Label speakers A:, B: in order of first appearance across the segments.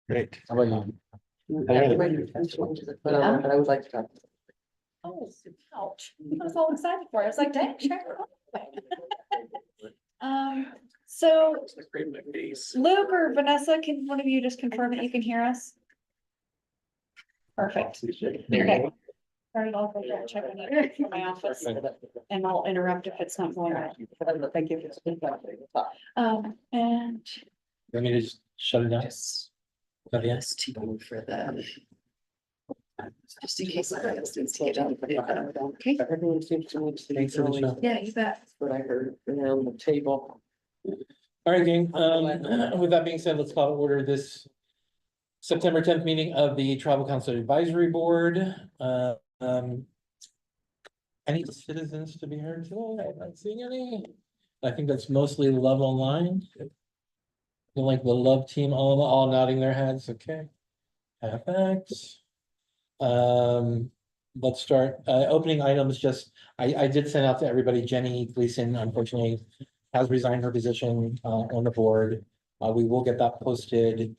A: Great. How about you?
B: But I would like to talk.
C: Oh, ouch. I was all excited for it. I was like, dang, sure. So
A: Great in my face.
C: Luke or Vanessa, can one of you just confirm that you can hear us? Perfect.
B: There you
C: Okay.
B: go.
C: All right, I'll go there and check on it from my office and I'll interrupt if it's not going right.
B: Thank you.
C: And
A: Let me just shut it down.
B: Just
A: Oh, yeah.
B: for the. Just in case I have students to get out.
C: okay,
B: Everyone seems to want to.
A: Thanks for the show.
C: yeah, you bet.
B: What I heard around the table.
A: All right, gang, with that being said, let's call to order this September 10th meeting of the Tribal Council Advisory Board. Any citizens to be heard today? I'm not seeing any. I think that's mostly love online. Feel like the love team all nodding their heads, okay. Perfect. Let's start, opening items, just, I did send out to everybody, Jenny Gleason unfortunately has resigned her position, on the board. We will get that posted.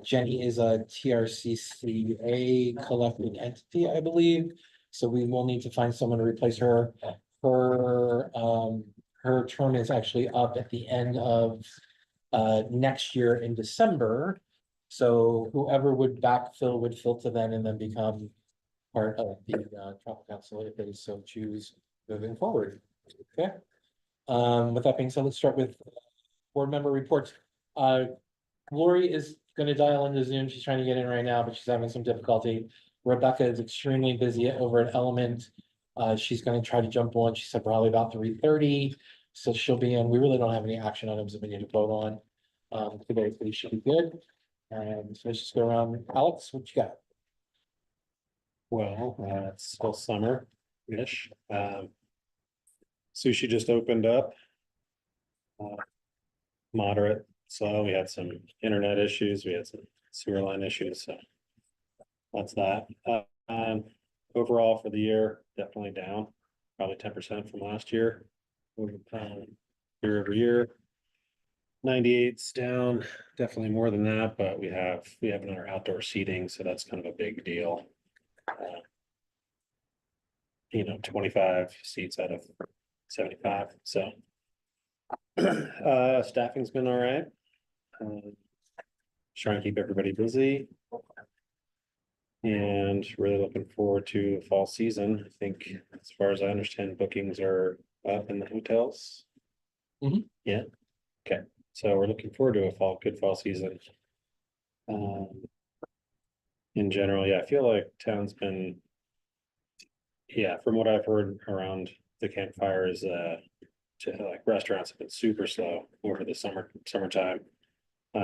A: Jenny is a TRCCA collected entity, I believe. So we will need to find someone to replace her. Her term is actually up at the end of next year in December. So whoever would backfill would fill to then and then become part of the tribal council if they so choose moving forward. Okay. With that being said, let's start with board member reports. Lori is gonna dial into Zoom. She's trying to get in right now, but she's having some difficulty. Rebecca is extremely busy over at Element. She's gonna try to jump on. She said probably about 3:30. So she'll be in. We really don't have any action items that we need to vote on today, so we should be good. And so let's just go around. Alex, what you got?
D: Well, it's still summer-ish. Sushi just opened up. Moderate, so we had some internet issues, we had some sewer line issues, so. That's that. Overall for the year, definitely down, probably 10% from last year. Year over year. 98's down, definitely more than that, but we have another outdoor seating, so that's kind of a big deal. 25 seats out of 75, so. Staffing's been all right. Trying to keep everybody busy. And really looking forward to fall season. I think as far as I understand, bookings are up in the hotels.
A: Mhm.
D: Yeah, okay, so we're looking forward to a good fall season. In general, yeah, I feel like town's been. Yeah, from what I've heard around the campfires, like restaurants have been super slow over the summertime.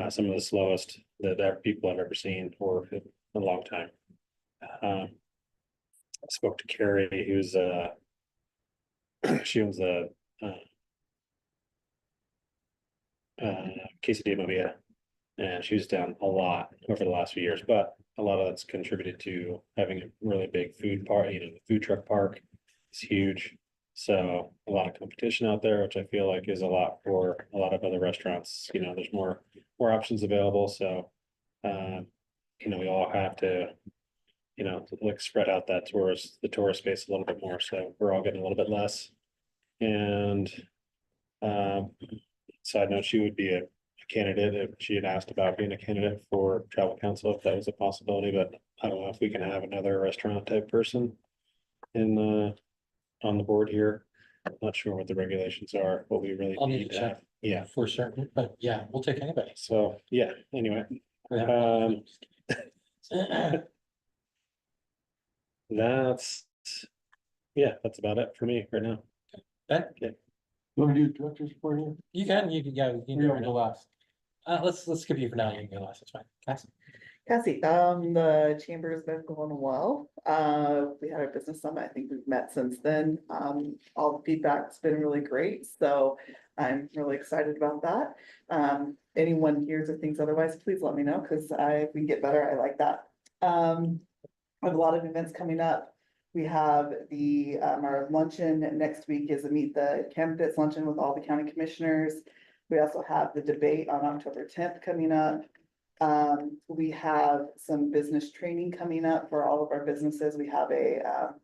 D: Some of the slowest that people I've ever seen for a long time. I spoke to Carrie, who's she owns the Quesadilla Movia, and she was down a lot over the last few years, but a lot of that's contributed to having a really big food park. The food truck park is huge, so a lot of competition out there, which I feel like is a lot for a lot of other restaurants. There's more options available, so we all have to like spread out the tourist space a little bit more, so we're all getting a little bit less. And side note, she would be a candidate if she had asked about being a candidate for tribal council, if that was a possibility, but I don't know if we can have another restaurant type person on the board here. I'm not sure what the regulations are, what we really
A: I'll
D: need to have. Yeah,
A: For certain, but yeah, we'll take anybody.
D: so yeah, anyway, that's about it for me right now.
A: Ben?
D: Okay.
E: You want to do director's report here?
A: You can, yeah, you can
E: You
A: go
E: want to go
A: right
E: last?
A: now. Let's skip you for now. You can go last. That's fine. Cassie?
F: Cassie, the chamber's been going well. We had our business summit. I think we've met since then. All the feedback's been really great, so I'm really excited about that. Anyone hears or thinks otherwise, please let me know, because if we can get better, I like that. I have a lot of events coming up. We have our luncheon next week is a Meet the Candidates luncheon with all the county commissioners. We also have the debate on October 10th coming up. We have some business training coming up for all of our businesses. We have a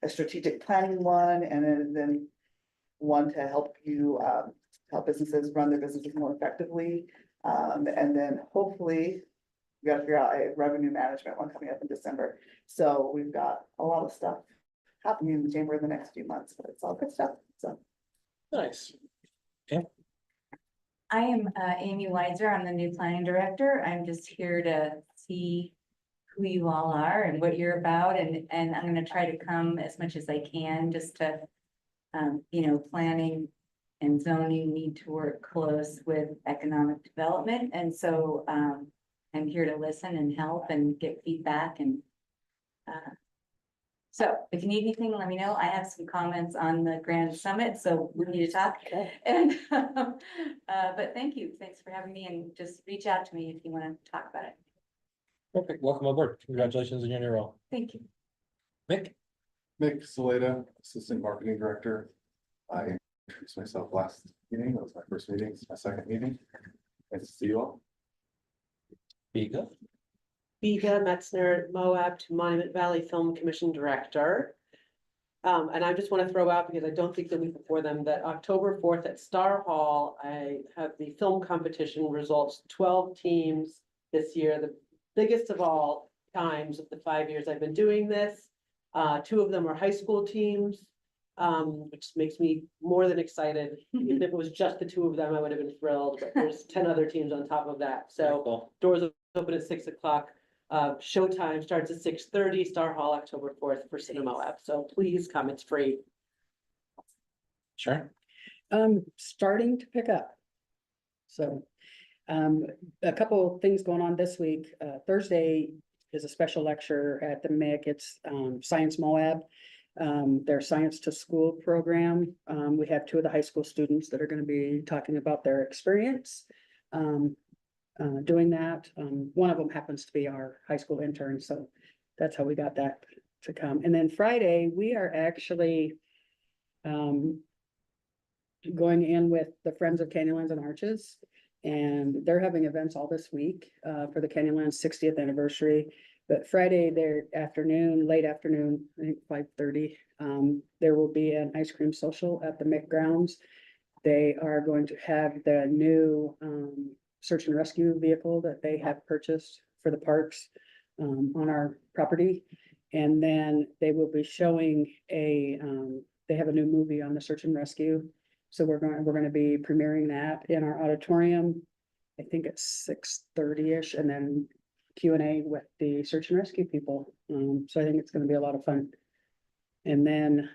F: strategic planning one and then one to help you, help businesses run their businesses more effectively. And then hopefully we gotta figure out a revenue management one coming up in December. So we've got a lot of stuff happening in the chamber in the next few months, but it's all good stuff. So
A: Nice.
G: I am Amy Weiser. I'm the new planning director. I'm just here to see who you all are and what you're about, and I'm gonna try to come as much as I can, just to planning and zoning need to work close with economic development, and so I'm here to listen and help and get feedback and so if you need anything, let me know. I have some comments on the Grand Summit, so we need to talk. And, but thank you. Thanks for having me, and just reach out to me if you want to talk about it.
A: Perfect. Welcome aboard. Congratulations on your new role.
G: Thank you.
A: Mick?
E: Mick Saleta, Assistant Marketing Director. I introduced myself last meeting. That was my first meeting. It's my second meeting. Nice to see you all.
A: Biga?
B: Biga Metzner, Moab to Monument Valley Film Commission Director. And I just want to throw out, because I don't think the week before them, that October 4th at Star Hall, I have the film competition results, 12 teams this year, the biggest of all times of the 5 years I've been doing this. 2 of them are high school teams, which makes me more than excited. Even if it was just the 2 of them, I would have been thrilled, but there's 10 other teams on top of that. So
A: Cool.
B: doors open at 6 o'clock. Showtime starts at 6:30, Star Hall, October 4th for Cinema Lab. So please come, it's free.
A: Sure.
H: Starting to pick up. So, a couple of things going on this week. Thursday is a special lecture at the MIC. It's, Science Moab. Their Science to School program. We have 2 of the high school students that are gonna be talking about their experience. Doing that. One of them happens to be our high school intern, so that's how we got that to come. And then Friday, we are actually going in with the Friends of Canyonlands and Arches. And they're having events all this week for the Canyonlands 60th anniversary. But Friday, their afternoon, late afternoon, I think 5:30, there will be an ice cream social at the MIC grounds. They are going to have the new search and rescue vehicle that they have purchased for the parks on our property. And then they will be showing they have a new movie on the search and rescue. So we're going to be premiering that in our auditorium. I think it's 6:30-ish, and then Q&A with the search and rescue people. So I think it's going to be a lot of fun. And then,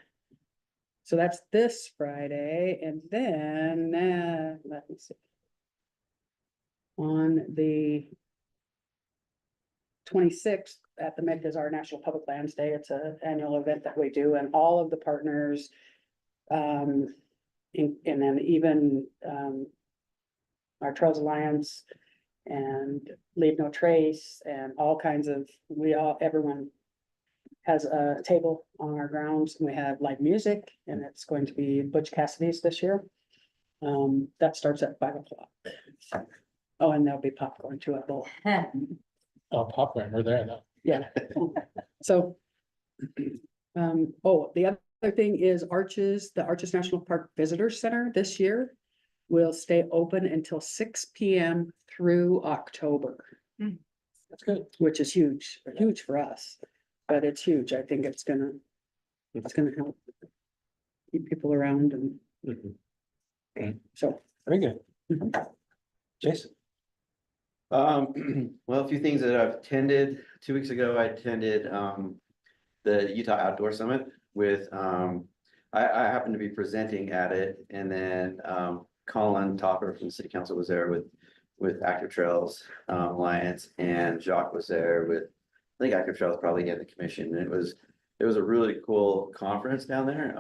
H: so that's this Friday, and then let me see. On the 26th at the MIC is our National Public Lands Day. It's an annual event that we do, and all of the partners, and then even our Trails Alliance and Leave No Trace and all kinds of, everyone has a table on our grounds, and we have live music, and it's going to be Butch Cassidy's this year. That starts at 5 o'clock. Oh, and there'll be popcorn too at bowl.
A: Oh, popcorn, we're there now.
H: Yeah. So, the other thing is Arches, the Arches National Park Visitor Center this year will stay open until 6 p.m. through October,
A: That's good.
H: which is huge for us, but it's huge. I think it's gonna help keep people around, and so.
A: Very good.
H: Mhm.
A: Jason?
I: Well, a few things that I've attended. 2 weeks ago, I attended the Utah Outdoor Summit with I happened to be presenting at it, and then Colin Topper from the City Council was there with Active Trails Alliance, and Jacques was there with, I think Active Trails probably in the commission. And it was a really cool conference down there.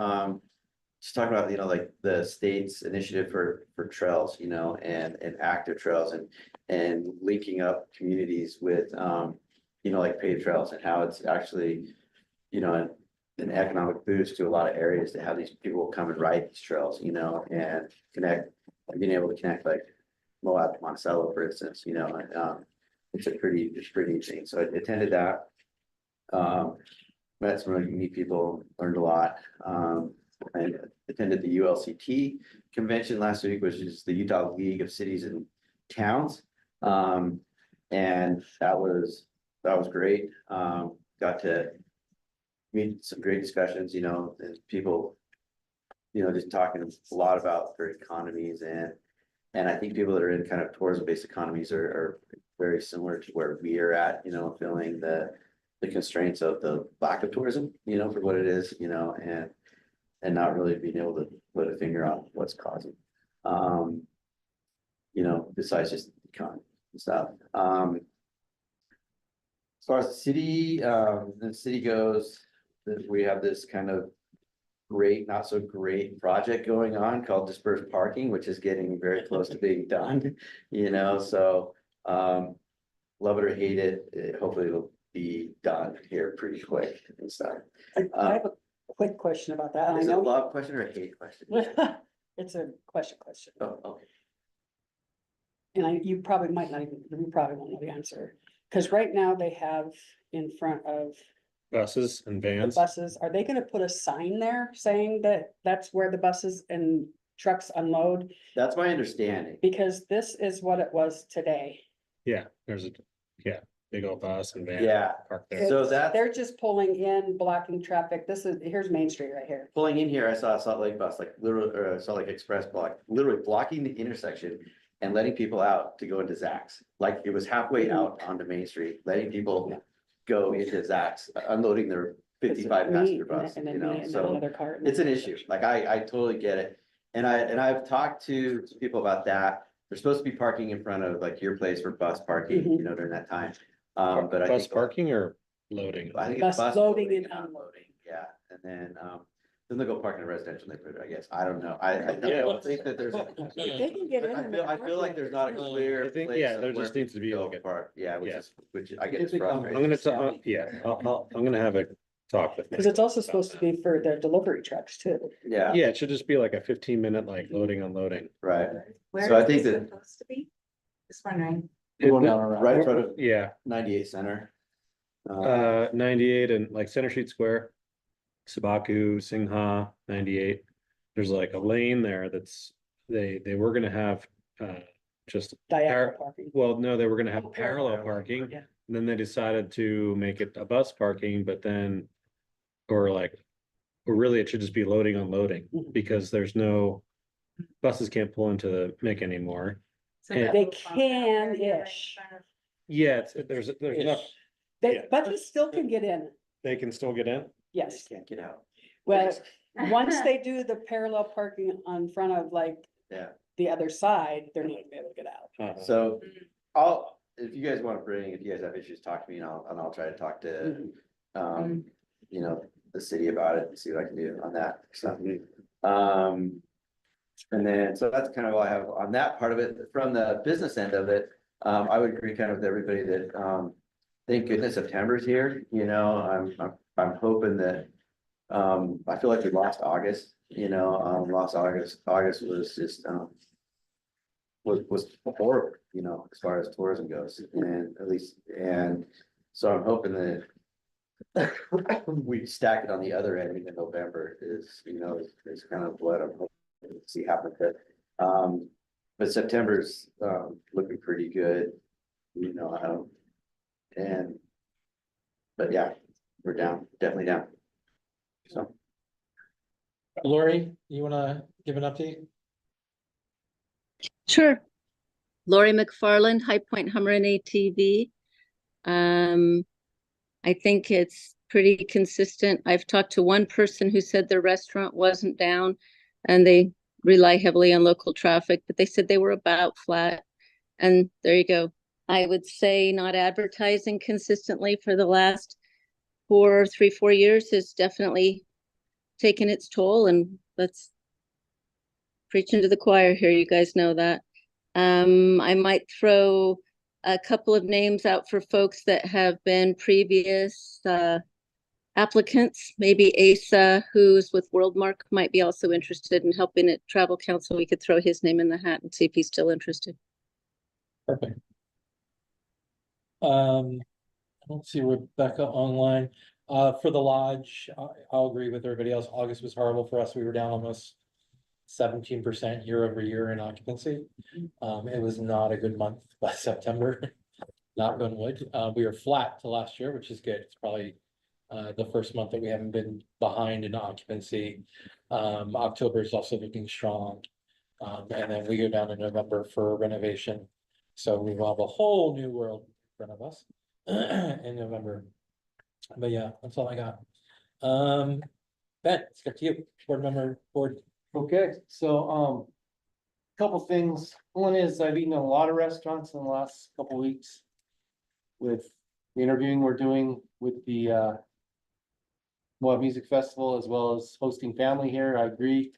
I: Just talking about, like the state's initiative for trails, and active trails and linking up communities with, like paved trails, and how it's actually, an economic boost to a lot of areas to have these people come and ride these trails, and connect, being able to connect like Moab to Monticello, for instance, it's pretty neat thing. So I attended that. Met some really neat people, learned a lot. I attended the ULCT convention last week, which is the Utah League of Cities and Towns. And that was great. Got to meet some great discussions, you know, and people, you know, just talking a lot about their economies, and I think people that are in kind of tourism-based economies are very similar to where we are at, you know, feeling the constraints of the lack of tourism, you know, for what it is, you know, and not really being able to put a finger on what's causing. You know, besides just the economy and stuff. As far as the city goes, we have this kind of great, not so great project going on called dispersed parking, which is getting very close to being done, you know, so love it or hate it, hopefully it'll be done here pretty quick and stuff.
H: I have a quick question about that. I
I: Is it a
H: know
I: love question or a hate question?
H: it's a question.
I: Oh, okay.
H: And you probably might not even, you probably won't know the answer. Because right now they have in front of
D: Buses and
H: the
D: vans.
H: buses, are they gonna put a sign there saying that that's where the buses and trucks unload?
I: That's my understanding.
H: Because this is what it was today.
D: Yeah, there's big old bus and van.
I: Yeah.
D: Parked there.
I: So that,
H: They're just pulling in, blocking traffic. Here's Main Street right here.
I: pulling in here, I saw a Salt Lake bus, like literally, or Salt Lake Express block, literally blocking the intersection and letting people out to go into Zax's. Like it was halfway out onto Main Street, letting people go into Zax's, unloading their 55 passenger bus,
H: And
I: you
H: then
I: know,
H: me and
I: so
H: another car. and
I: it's an
H: then-
I: issue. Like I totally get it. And I've talked to people about that. There's supposed to be parking in front of like your place for bus parking,
H: Mhm.
I: you know, during that time. But I
D: Bus
I: think.
D: parking or loading?
I: I think it's
H: Bus
I: bus
H: loading
I: loading
H: and
I: and unloading, yeah, and then they'll go park in a residential neighborhood, I guess, I don't know, I don't think that there's.
H: They can get in.
I: I feel like there's not a clear.
D: I think,
I: place
D: yeah,
I: of
D: there
I: where
D: just needs to be
I: people
D: like a-
I: go park, yeah,
D: yeah.
I: which I get is
D: I'm
I: frustrating.
D: gonna, I'm gonna have a talk with.
H: Because it's also supposed to be for their delivery trucks too.
I: Yeah,
D: Yeah, it should just be like a 15-minute like loading, unloading.
I: right,
G: Where
I: So I
G: is
I: think
G: this
I: that-
G: supposed to be? Just wondering.
A: Going down around.
I: right in front of
D: Yeah,
I: 98 Center.
D: 98 and like Center Street Square. Sabaku, Singha, 98. There's like a lane there that's, they were gonna have just,
H: Diagonal parking.
D: well, no, they were gonna have
H: Oh,
D: parallel
H: parallel,
D: parking.
H: yeah.
D: And then they decided to make it a bus parking, but then, or really it should just be loading, unloading,
H: Mhm.
D: because there's no, buses can't pull into the MIC anymore.
G: So
D: They
G: that little bump
H: can-ish.
G: right there in front of-
D: Yeah, there's enough, Yeah.
H: Buses still can get in,
D: they can still get in.
H: yes.
I: Can't get out.
H: Well, once they do the parallel parking on front of like
I: Yeah,
H: the other side, they're not gonna be able to get out.
I: so if you guys want to if you guys have issues, talk to me and I'll try to talk to, you know, the city about it and see what I can do on that. So, and then, so that's kind of all I have on that part of it. From the business end of it, I would agree kind of with everybody that, thank goodness September's here, you know, I'm hoping that, I feel like we lost August, you know, lost August was just, was horrible, you know, as far as tourism goes, and at least, and so I'm hoping that we stack it on the other end in November is, you know, is kind of what I'm hoping to see happen, but September's, looking pretty good, you know, but yeah, we're down, definitely down. So.
A: Lori, you wanna give an update?
J: Sure. Lori McFarland, High Point Hummer and ATV. I think it's pretty consistent. I've talked to one person who said their restaurant wasn't down and they rely heavily on local traffic, but they said they were about flat. And there you go. I would say not advertising consistently for the last 4 years has definitely taken its toll, and let's preaching to the choir here. You guys know that. I might throw a couple of names out for folks that have been previous applicants. Maybe Asa, who's with Worldmark, might be also interested in helping at Travel Council. We could throw his name in the hat and see if he's still interested.
A: Perfect. I don't see Rebecca online. For the lodge, I'll agree with everybody else. August was horrible for us. We were down almost 17% year over year in occupancy. It was not a good month by September. Knock on wood. We were flat to last year, which is good. It's probably the first month that we haven't been behind in occupancy. October is also looking strong. And then we go down in November for renovation. So we will have a whole new world in front of us in November. But yeah, that's all I got. Ben, it's up to you, board.
K: Okay, so, couple things. One is I've eaten in a lot of restaurants in the last couple weeks. With the interviewing we're doing with the, Moab Music Festival, as well as hosting family here. I agree.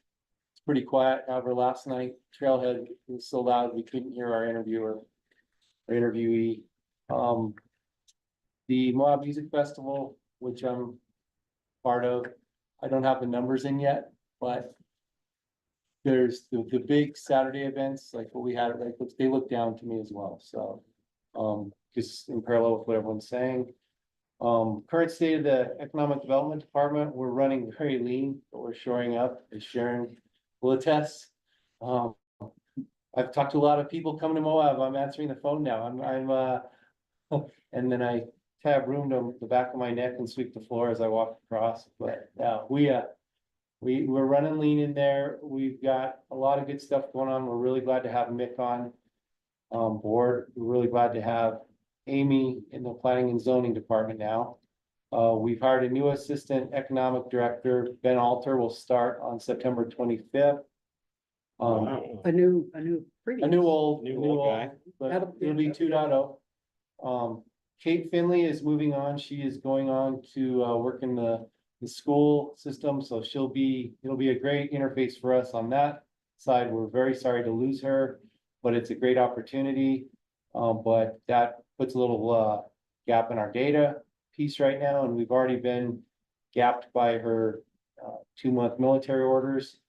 K: It's pretty quiet. However, last night Trailhead was so loud, we couldn't hear our interviewer, our interviewee. The Moab Music Festival, which I'm part of, I don't have the numbers in yet, but there's the big Saturday events, like what we had, like, they look down to me as well, so. Just in parallel with what everyone's saying. Current state of the Economic Development Department, we're running very lean, but we're shoring up, as Sharon will attest. I've talked to a lot of people coming to Moab. I'm answering the phone now. And then I have room to the back of my neck and sweep the floor as I walk across, but we're running lean in there. We've got a lot of good stuff going on. We're really glad to have Mick on board. We're really glad to have Amy in the Planning and Zoning Department now. We've hired a new Assistant Economic Director. Ben Alter will start on September 25th.
H: A new
K: A new old
D: guy.
K: but it'll be 2.0. Kate Finley is moving on. She is going on to work in the school system, so it'll be a great interface for us on that side. We're very sorry to lose her, but it's a great opportunity. But that puts a little gap in our data piece right now, and we've already been gapped by her 2-month military orders.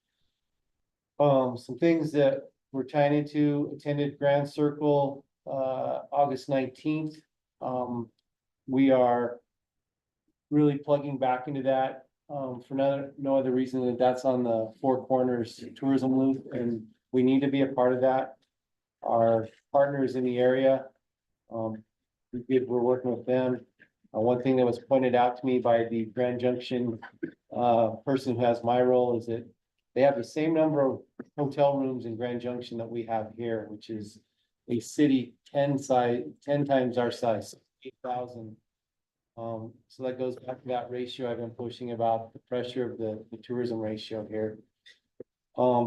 K: Some things that we're tying into: attended Grand Circle August 19th. We are really plugging back into that for no other reason than that's on the Four Corners tourism loop, and we need to be a part of that. Our partners in the area, we're working with them. One thing that was pointed out to me by the Grand Junction person who has my role is that they have the same number of hotel rooms in Grand Junction that we have here, which is a city 10 times our size, 8,000. So that goes back to that ratio I've been pushing about the pressure of the tourism ratio here.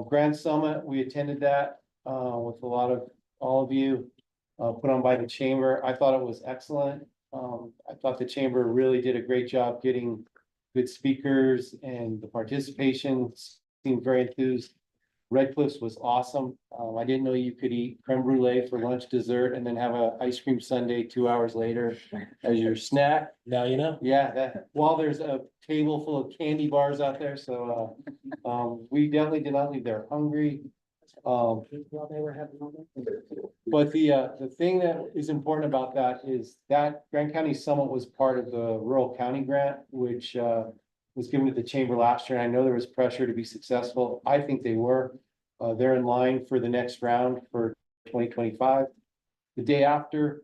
K: Grand Summit, we attended that with a lot of all of you, put on by the chamber. I thought it was excellent. I thought the chamber really did a great job getting good speakers, and the participation seemed very enthused. Red Cliffs was awesome. I didn't know you could eat creme brulee for lunch, dessert, and then have a ice cream sundae 2 hours later as your snack.
A: Now you know.
K: Yeah, while there's a table full of candy bars out there, so we definitely did not leave there hungry. But the thing that is important about that is that Grand County Summit was part of the Rural County Grant, which was given to the chamber last year. And I know there was pressure to be successful. I think they were. They're in line for the next round for 2025. The day after,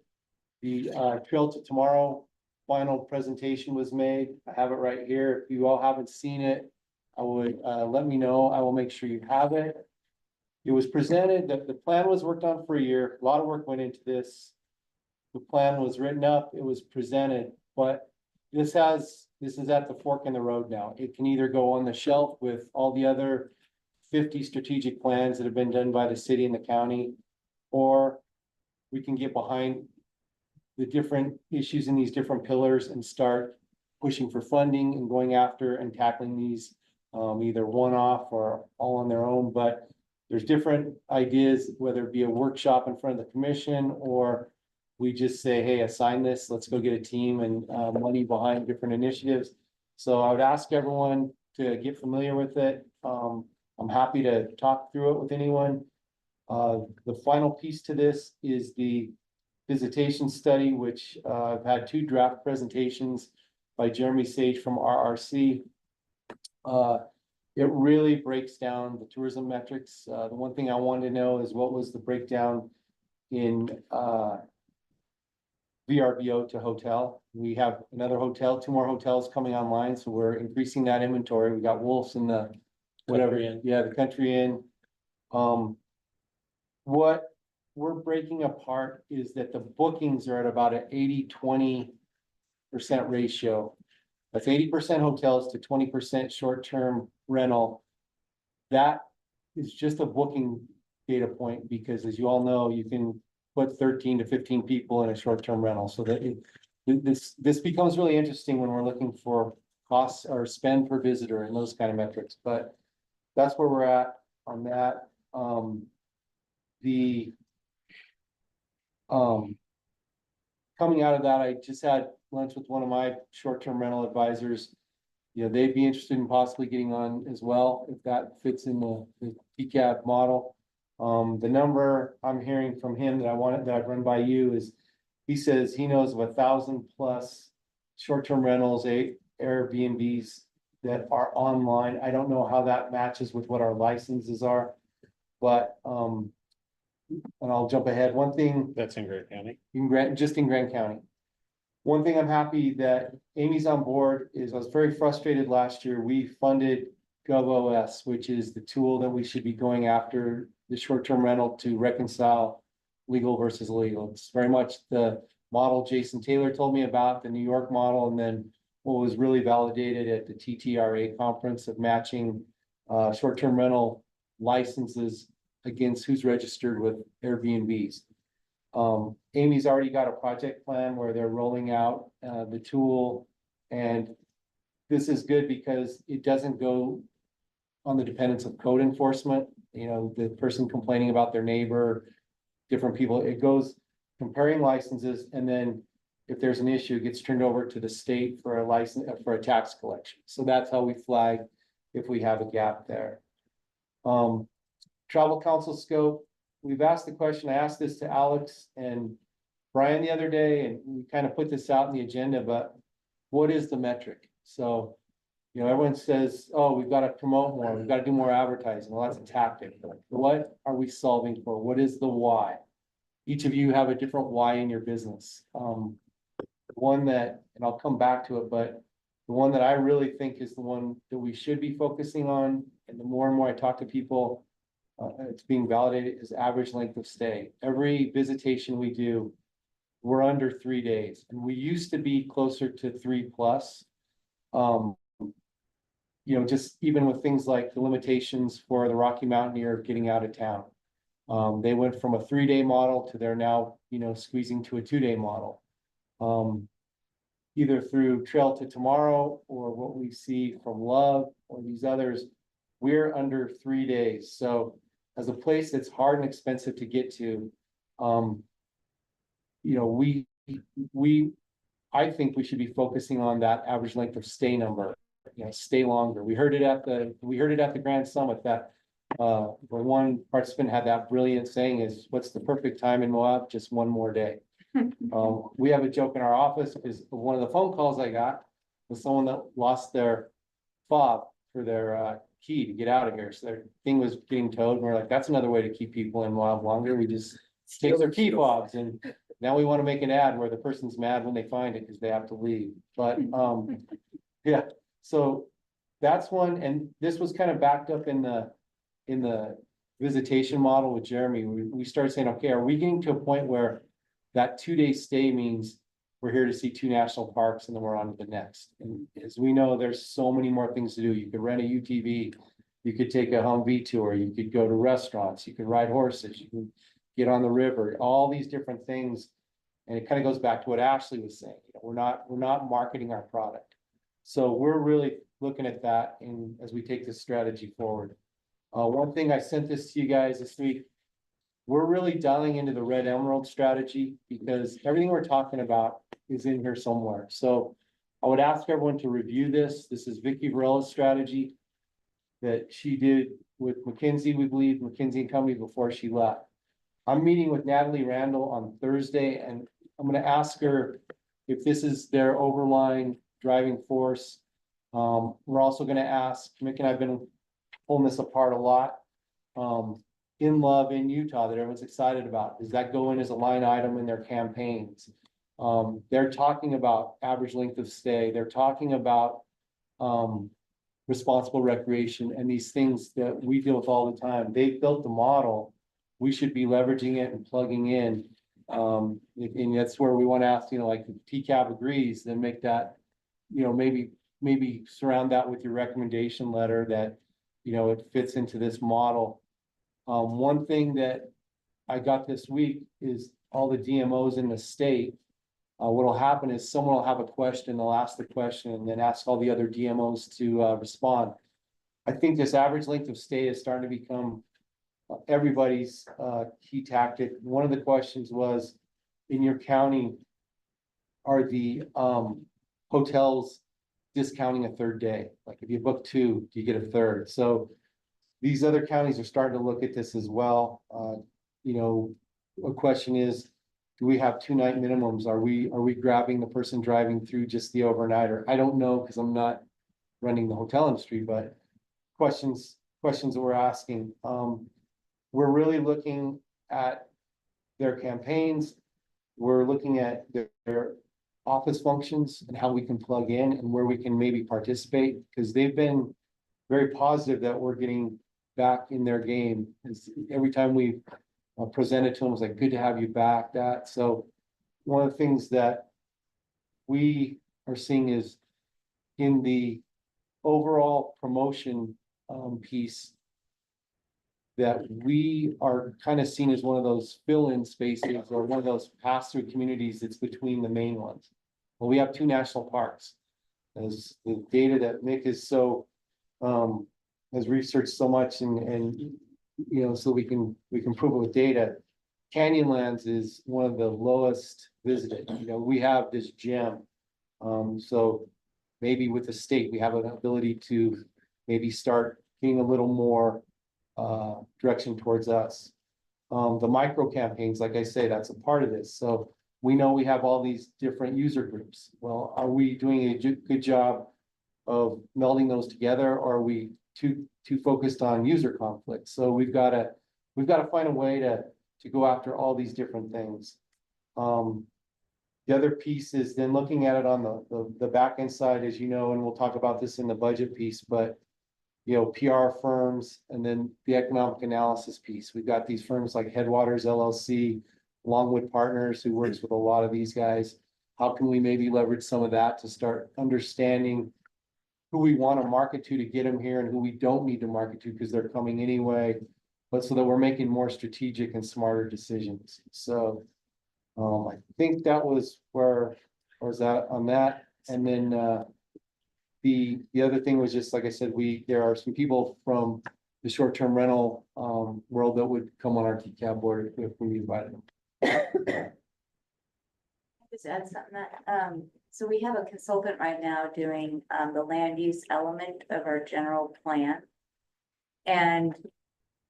K: the Trail to Tomorrow final presentation was made. I have it right here. If you all haven't seen it, I would let me know. I will make sure you have it. It was presented that the plan was worked on for a year. A lot of work went into this. The plan was written up, it was presented, but this is at the fork in the road now. It can either go on the shelf with all the other 50 strategic plans that have been done by the city and the county, or we can get behind the different issues in these different pillars and start pushing for funding and going after and tackling these either one-off or all on their own. But there's different ideas, whether it be a workshop in front of the commission, or we just say, hey, assign this, let's go get a team and money behind different initiatives. So I would ask everyone to get familiar with it. I'm happy to talk through it with anyone. The final piece to this is the visitation study, which I've had 2 draft presentations by Jeremy Sage from RRC. It really breaks down the tourism metrics. The one thing I wanted to know is what was the breakdown in VRBO to hotel. We have another hotel, 2 more hotels coming online, so we're increasing that inventory. We got Wolves in the whatever,
A: Country Inn.
K: yeah, the Country Inn. What we're breaking apart is that the bookings are at about an 80-20% ratio. That's 80% hotels to 20% short-term rental. That is just a booking data point, because as you all know, you can put 13 to 15 people in a short-term rental, so that this becomes really interesting when we're looking for costs or spend per visitor and those kind of metrics, but that's where we're at on that. Coming out of that, I just had lunch with one of my short-term rental advisors. You know, they'd be interested in possibly getting on as well, if that fits in the TCAP model. The number I'm hearing from him that I've run by you is, he says he knows of 1,000+ short-term rentals, Airbnbs that are online. I don't know how that matches with what our licenses are, but, and I'll jump ahead. One thing
D: That's in Grant County.
K: just in Grand County. One thing I'm happy that Amy's on board is, I was very frustrated last year. We funded GovOS, which is the tool that we should be going after the short-term rental to reconcile legal versus illegal. It's very much the model Jason Taylor told me about, the New York model, and then what was really validated at the TTRA conference of matching short-term rental licenses against who's registered with Airbnbs. Amy's already got a project plan where they're rolling out the tool, and this is good because it doesn't go on the dependence of code enforcement. You know, the person complaining about their neighbor, different people, it goes comparing licenses, and then if there's an issue, it gets turned over to the state for a license, for a tax collection. So that's how we flag if we have a gap there. Travel council scope, we've asked the question, I asked this to Alex and Brian the other day, and we kind of put this out in the agenda, but what is the metric? So, you know, everyone says, oh, we've got to promote more, we've got to do more advertising. Well, that's a tactic. What are we solving for? What is the why? Each of you have a different why in your business. One that, and I'll come back to it, but the one that I really think is the one that we should be focusing on, and the more and more I talk to people, it's being validated, is average length of stay. Every visitation we do, we're under 3 days, and we used to be closer to 3+. You know, just even with things like the limitations for the Rocky Mountaineer getting out of town. They went from a 3-day model to they're now, you know, squeezing to a 2-day model. Either through Trail to Tomorrow or what we see from Love or these others, we're under 3 days. So as a place that's hard and expensive to get to, you know, I think we should be focusing on that average length of stay number, you know, stay longer. We heard it at the Grand Summit that the one participant had that brilliant saying is, what's the perfect time in Moab? Just one more day. We have a joke in our office because one of the phone calls I got was someone that lost their fob for their key to get out of here. So their thing was getting towed, and we're like, that's another way to keep people in Moab longer. We just take their key fobs, and now we want to make an ad where the person's mad when they find it because they have to leave. But yeah, so that's one, and this was kind of backed up in the visitation model with Jeremy. We started saying, okay, are we getting to a point where that 2-day stay means we're here to see 2 national parks and then we're on to the next? And as we know, there's so many more things to do. You could rent a UTV, you could take a Humvee tour, you could go to restaurants, you could ride horses, you can get on the river, all these different things. And it kind of goes back to what Ashley was saying. You know, we're not marketing our product. So we're really looking at that as we take this strategy forward. One thing, I sent this to you guys this week. We're really dialing into the Red Emerald strategy because everything we're talking about is in here somewhere. So I would ask everyone to review this. This is Vicki Varela's strategy that she did with McKinsey, we believe, McKinsey and Company before she left. I'm meeting with Natalie Randall on Thursday, and I'm gonna ask her if this is their overlying driving force. We're also gonna ask, Mick and I've been pulling this apart a lot. In Love in Utah that everyone's excited about, does that go in as a line item in their campaigns? They're talking about average length of stay, they're talking about responsible recreation and these things that we deal with all the time. They've built the model. We should be leveraging it and plugging in. And that's where we want to ask, like if TCAB agrees, then make that, maybe surround that with your recommendation letter that, it fits into this model. One thing that I got this week is all the DMOs in the state. What'll happen is someone will have a question, they'll ask the question and then ask all the other DMOs to respond. I think this average length of stay is starting to become everybody's key tactic. One of the questions was, in your county, are the hotels discounting a third day? Like if you book 2, do you get a third? So these other counties are starting to look at this as well. A question is, do we have 2-night minimums? Are we grabbing the person driving through just the overnighter? I don't know, because I'm not running the hotel industry, but questions that we're asking. We're really looking at their campaigns. We're looking at their office functions and how we can plug in and where we can maybe participate, because they've been very positive that we're getting back in their game. Every time we presented to them, it was like, good to have you back. So one of the things that we are seeing is in the overall promotion piece, that we are kind of seen as one of those fill-in spaces or one of those pass-through communities that's between the main ones. Well, we have 2 national parks. As the data that Mick is has researched so much and so we can prove it with data. Canyonlands is one of the lowest visited. We have this gem. So maybe with the state, we have an ability to maybe start getting a little more direction towards us. The micro campaigns, like I say, that's a part of this. So we know we have all these different user groups. Well, are we doing a good job of melding those together, or are we too focused on user conflict? So we've got to find a way to go after all these different things. The other piece is then looking at it on the back end side, as and we'll talk about this in the budget piece, but PR firms and then the economic analysis piece. We've got these firms like Headwaters LLC, Longwood Partners, who works with a lot of these guys. How can we maybe leverage some of that to start understanding who we want to market to get them here and who we don't need to market to because they're coming anyway, but so that we're making more strategic and smarter decisions. So I think that was where I was at on that. And then the other thing was just, like I said, there are some people from the short-term rental world that would come on our TCAB board if we invited them.
G: Just add something that, so we have a consultant right now doing the land use element of our general plan. And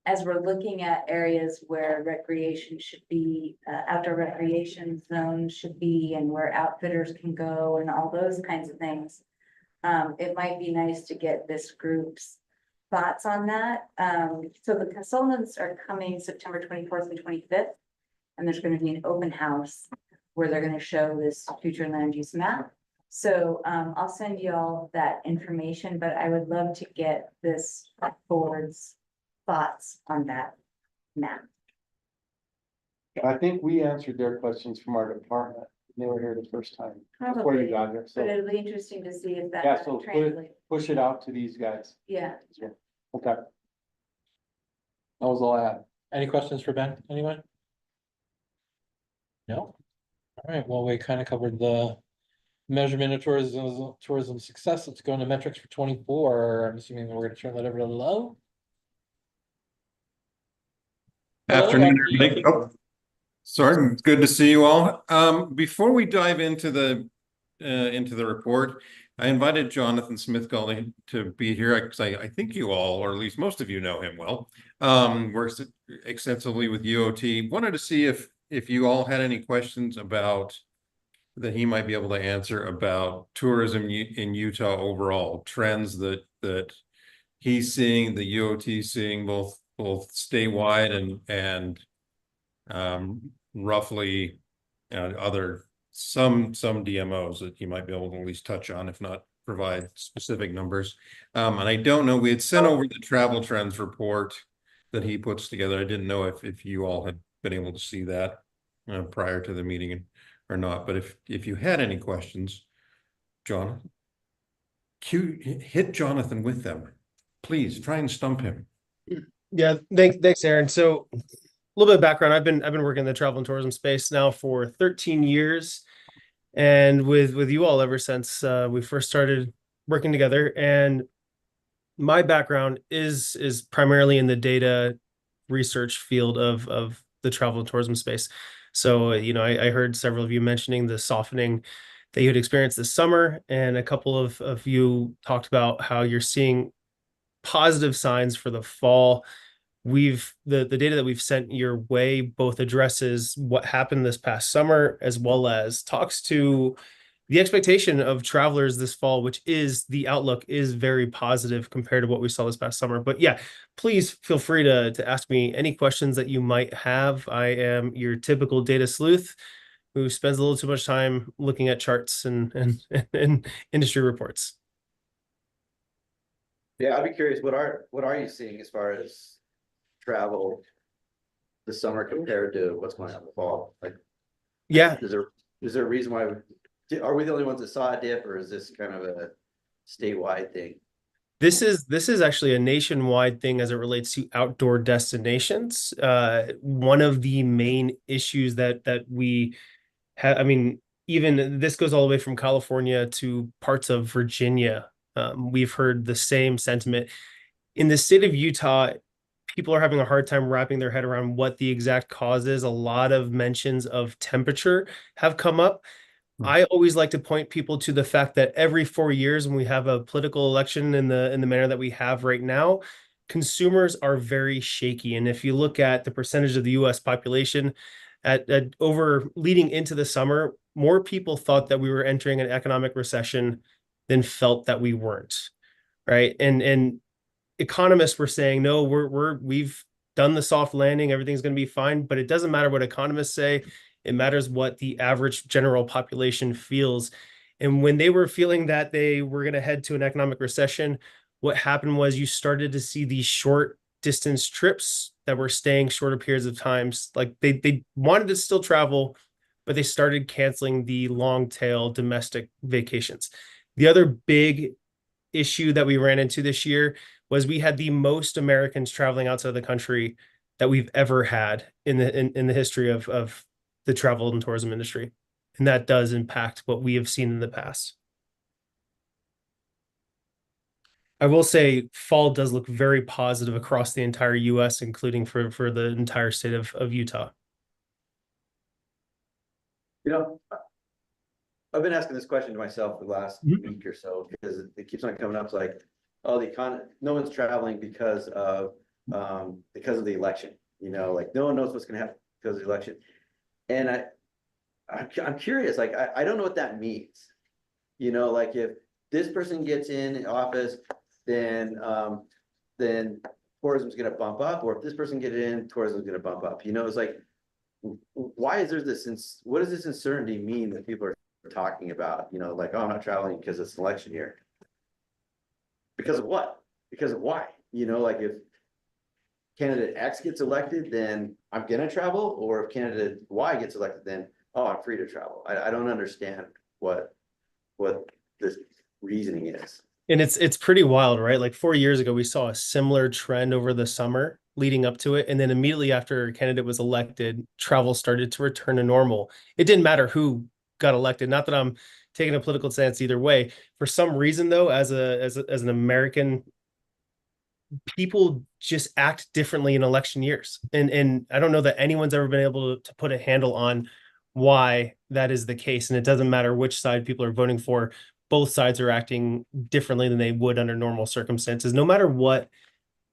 G: as we're looking at areas where recreation should be, outdoor recreation zones should be, and where outfitters can go and all those kinds of things, it might be nice to get this group's thoughts on that. So the consultants are coming September 24th and 25th, and there's going to be an open house where they're going to show this future land use map. So I'll send you all that information, but I would love to get this board's thoughts on that map.
K: I think we answered their questions from our department. They were here the first time before you
G: Probably,
K: got here.
G: but
K: So
G: it'll be interesting to see if that
K: yeah, so
G: translates.
K: push it out to these guys.
G: Yeah.
K: Okay. That was all I had.
A: Any questions for Ben? Anyone? No? All right, well, we kind of covered the measurement of tourism success. Let's go into metrics for 24. I'm assuming we're gonna turn that over to Lo. Hello,
L: Afternoon,
A: after you.
L: everybody. Oh, sorry, it's good to see you all. Before we dive into the report, I invited Jonathan Smith Gully to be here because I think you all, or at least most of you know him well. Works extensively with UOT. Wanted to see if you all had any questions about that he might be able to answer about tourism in Utah overall, trends that he's seeing, the UOT seeing both statewide and roughly other some DMOs that you might be able to at least touch on, if not provide specific numbers. And I don't know, we had sent over the travel trends report that he puts together. I didn't know if you all had been able to see that prior to the meeting or not, but if you had any questions, Jonathan, hit Jonathan with them. Please try and stump him.
M: Yeah, thanks, Aaron. So a little bit of background. I've been working in the travel and tourism space now for 13 years, and with you all ever since we first started working together. And my background is primarily in the data research field of the travel and tourism space. So, I heard several of you mentioning the softening that you had experienced this summer, and a couple of you talked about how you're seeing positive signs for the fall. The data that we've sent your way both addresses what happened this past summer, as well as talks to the expectation of travelers this fall, which is the outlook is very positive compared to what we saw this past summer. But yeah, please feel free to ask me any questions that you might have. I am your typical data sleuth who spends a little too much time looking at charts and industry reports.
I: Yeah, I'd be curious, what are you seeing as far as travel this summer compared to what's going on in the fall? Like,
M: Yeah,
I: is there a reason why, are we the only ones that saw a dip, or is this kind of a statewide thing?
M: this is actually a nationwide thing as it relates to outdoor destinations. One of the main issues that we have, I mean, even this goes all the way from California to parts of Virginia. We've heard the same sentiment. In the state of Utah, people are having a hard time wrapping their head around what the exact cause is. A lot of mentions of temperature have come up. I always like to point people to the fact that every 4 years, when we have a political election in the manner that we have right now, consumers are very shaky. And if you look at the percentage of the US population at over leading into the summer, more people thought that we were entering an economic recession than felt that we weren't. Right. And economists were saying, no, we've done the soft landing, everything's going to be fine. But it doesn't matter what economists say. It matters what the average general population feels. And when they were feeling that they were going to head to an economic recession, what happened was you started to see these short distance trips that were staying shorter periods of times. Like they wanted to still travel, but they started canceling the long tail domestic vacations. The other big issue that we ran into this year was we had the most Americans traveling outside of the country that we've ever had in the history of the travel and tourism industry. And that does impact what we have seen in the past. I will say fall does look very positive across the entire US, including for the entire state of Utah.
I: I've been asking this question to myself for the last week or so, because it keeps on coming up. It's like, oh, no one's traveling because of the election. Like no one knows what's going to happen because of the election. And I'm curious, like, I don't know what that means. Like if this person gets in office, then tourism's going to bump up, or if this person gets in, tourism's going to bump up. It's like, why is there this, what does this uncertainty mean that people are talking about? Like, oh, I'm not traveling because it's an election year. Because of what? Because of why? Like if candidate X gets elected, then I'm gonna travel, or if candidate Y gets elected, then, oh, I'm free to travel. I don't understand what this reasoning is.
M: And it's pretty wild, right? Like 4 years ago, we saw a similar trend over the summer leading up to it. And then immediately after a candidate was elected, travel started to return to normal. It didn't matter who got elected. Not that I'm taking a political stance either way. For some reason, though, as an American, people just act differently in election years. And I don't know that anyone's ever been able to put a handle on why that is the case. And it doesn't matter which side people are voting for. both sides are acting differently than they would under normal circumstances, no matter what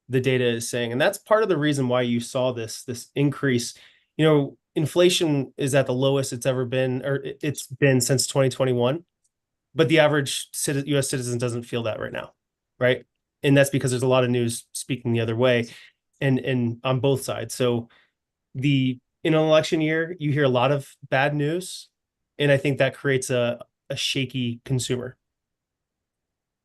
M: the data is saying. And that's part of the reason why you saw this increase. You know, inflation is at the lowest it's ever been, or it's been since 2021. But the average US citizen doesn't feel that right now, right? And that's because there's a lot of news speaking the other way and on both sides. So in an election year, you hear a lot of bad news, and I think that creates a shaky consumer.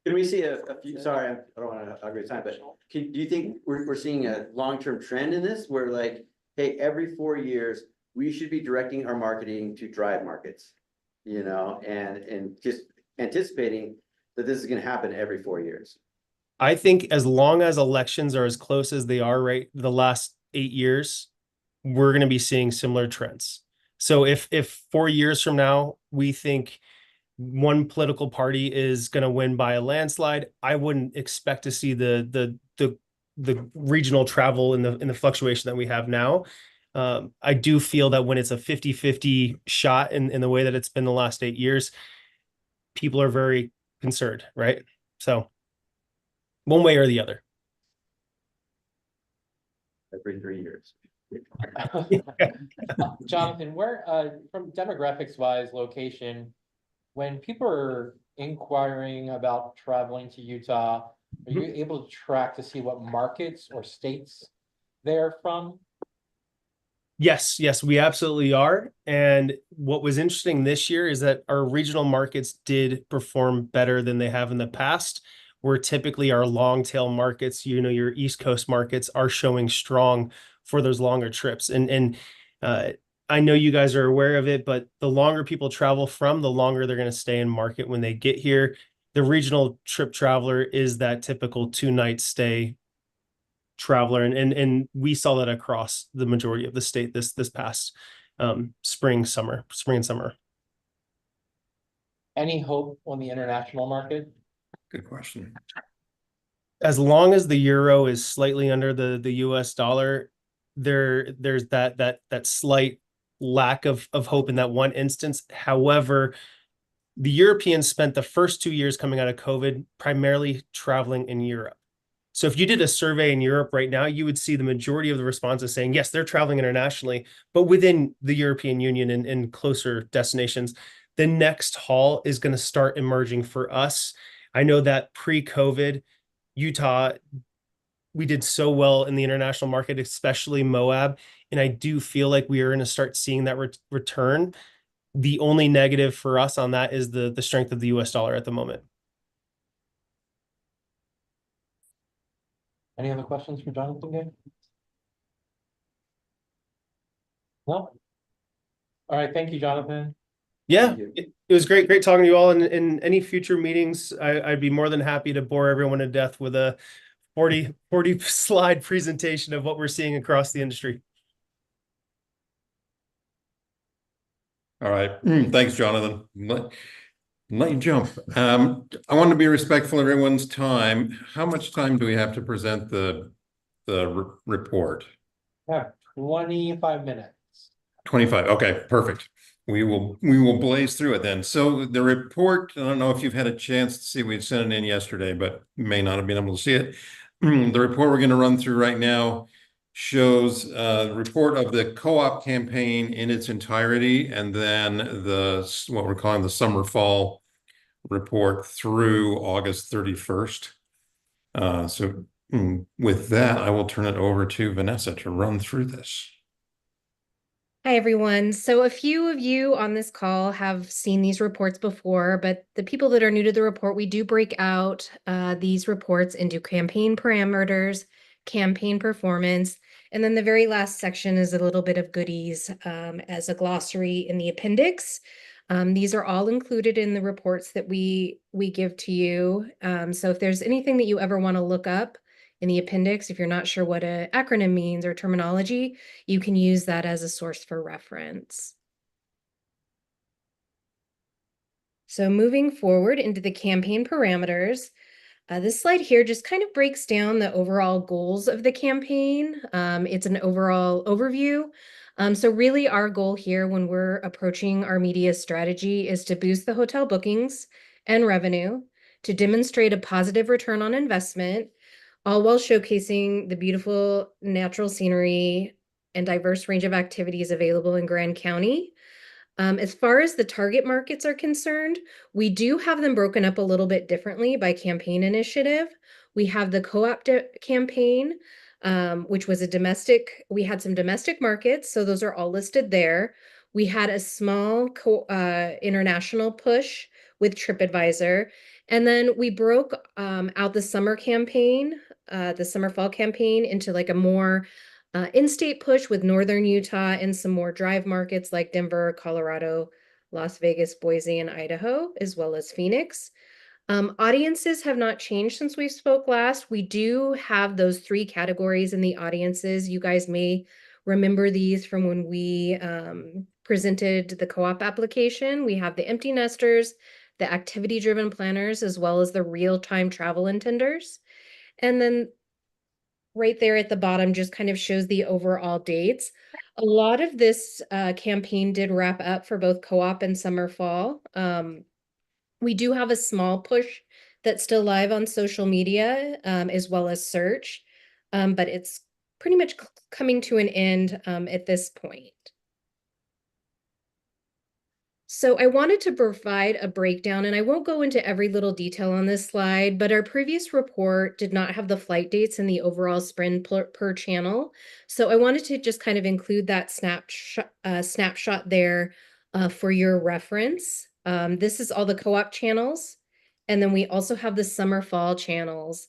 I: Can we see a few, sorry, I don't want to argue time, but do you think we're seeing a long-term trend in this where like, hey, every 4 years, we should be directing our marketing to drive markets, you know, and just anticipating that this is going to happen every 4 years?
M: I think as long as elections are as close as they are right the last 8 years, we're going to be seeing similar trends. So if 4 years from now, we think one political party is going to win by a landslide, I wouldn't expect to see the regional travel in the fluctuation that we have now. I do feel that when it's a 50-50 shot in the way that it's been the last 8 years, people are very concerned, right? So one way or the other.
I: Every 3 years.
A: Jonathan, where, from demographics wise, location, when people are inquiring about traveling to Utah, are you able to track to see what markets or states they're from?
M: Yes, we absolutely are. And what was interesting this year is that our regional markets did perform better than they have in the past, where typically our long tail markets, you know, your East Coast markets are showing strong for those longer trips. And I know you guys are aware of it, but the longer people travel from, the longer they're going to stay in market when they get here. The regional trip traveler is that typical 2-night stay traveler. And we saw that across the majority of the state this past spring and summer.
A: Any hope on the international market?
L: Good question.
M: As long as the euro is slightly under the US dollar, there's that slight lack of hope in that one instance. However, the Europeans spent the first 2 years coming out of COVID primarily traveling in Europe. So if you did a survey in Europe right now, you would see the majority of the responses saying, yes, they're traveling internationally, but within the European Union and closer destinations. The next haul is going to start emerging for us. I know that pre-COVID, Utah, we did so well in the international market, especially Moab. And I do feel like we are going to start seeing that return. The only negative for us on that is the strength of the US dollar at the moment.
A: Any other questions for Jonathan Gay? No? All right, thank you, Jonathan.
M: Yeah, it was great talking to you all. And in any future meetings, I'd be more than happy to bore everyone to death with a 40 slide presentation of what we're seeing across the industry.
L: All right. Thanks, Jonathan. Let you jump. I want to be respectful of everyone's time. How much time do we have to present the report?
A: Yeah, 25 minutes.
L: 25. Okay, perfect. We will blaze through it then. So the report, I don't know if you've had a chance to see, we sent it in yesterday, but may not have been able to see it. The report we're going to run through right now shows the report of the co-op campaign in its entirety, and then what we're calling the summer fall report through August 31st. So with that, I will turn it over to Vanessa to run through this.
N: Hi, everyone. So a few of you on this call have seen these reports before, but the people that are new to the report, we do break out these reports into campaign parameters, campaign performance, and then the very last section is a little bit of goodies as a glossary in the appendix. These are all included in the reports that we give to you. So if there's anything that you ever want to look up in the appendix, if you're not sure what an acronym means or terminology, you can use that as a source for reference. So moving forward into the campaign parameters, this slide here just kind of breaks down the overall goals of the campaign. It's an overall overview. So really our goal here when we're approaching our media strategy is to boost the hotel bookings and revenue to demonstrate a positive return on investment, all while showcasing the beautiful natural scenery and diverse range of activities available in Grand County. As far as the target markets are concerned, we do have them broken up a little bit differently by campaign initiative. We have the co-op campaign, which was a domestic, we had some domestic markets, so those are all listed there. We had a small international push with TripAdvisor. And then we broke out the summer campaign, the summer fall campaign into like a more in-state push with Northern Utah and some more drive markets like Denver, Colorado, Las Vegas, Boise, and Idaho, as well as Phoenix. Audiences have not changed since we spoke last. We do have those 3 categories in the audiences. You guys may remember these from when we presented the co-op application. We have the empty nesters, the activity-driven planners, as well as the real-time travel intenders. And then right there at the bottom just kind of shows the overall dates. A lot of this campaign did wrap up for both co-op and summer fall. We do have a small push that's still live on social media as well as search, but it's pretty much coming to an end at this point. So I wanted to provide a breakdown, and I won't go into every little detail on this slide, but our previous report did not have the flight dates and the overall spend per channel. So I wanted to just kind of include that snapshot there for your reference. This is all the co-op channels. And then we also have the summer fall channels,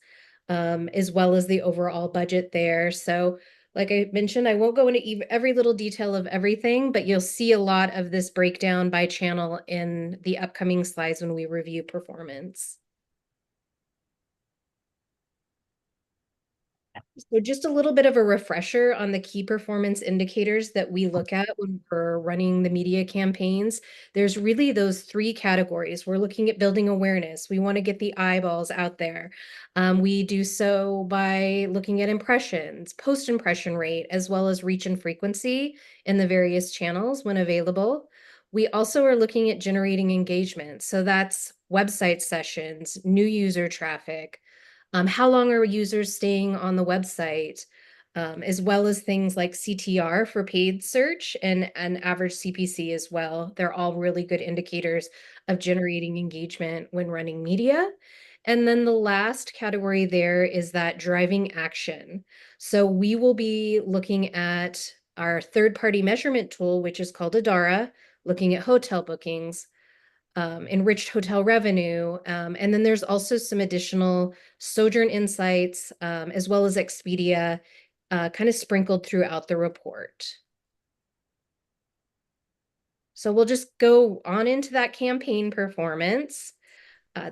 N: as well as the overall budget there. So like I mentioned, I won't go into every little detail of everything, but you'll see a lot of this breakdown by channel in the upcoming slides when we review performance. So just a little bit of a refresher on the key performance indicators that we look at when we're running the media campaigns. There's really those 3 categories. We're looking at building awareness. We want to get the eyeballs out there. We do so by looking at impressions, post-impression rate, as well as reach and frequency in the various channels when available. We also are looking at generating engagement. So that's website sessions, new user traffic, how long are users staying on the website, as well as things like CTR for paid search and average CPC as well. They're all really good indicators of generating engagement when running media. And then the last category there is that driving action. So we will be looking at our third-party measurement tool, which is called Adara, looking at hotel bookings, enriched hotel revenue. And then there's also some additional Sojourn insights, as well as Expedia, kind of sprinkled throughout the report. So we'll just go on into that campaign performance.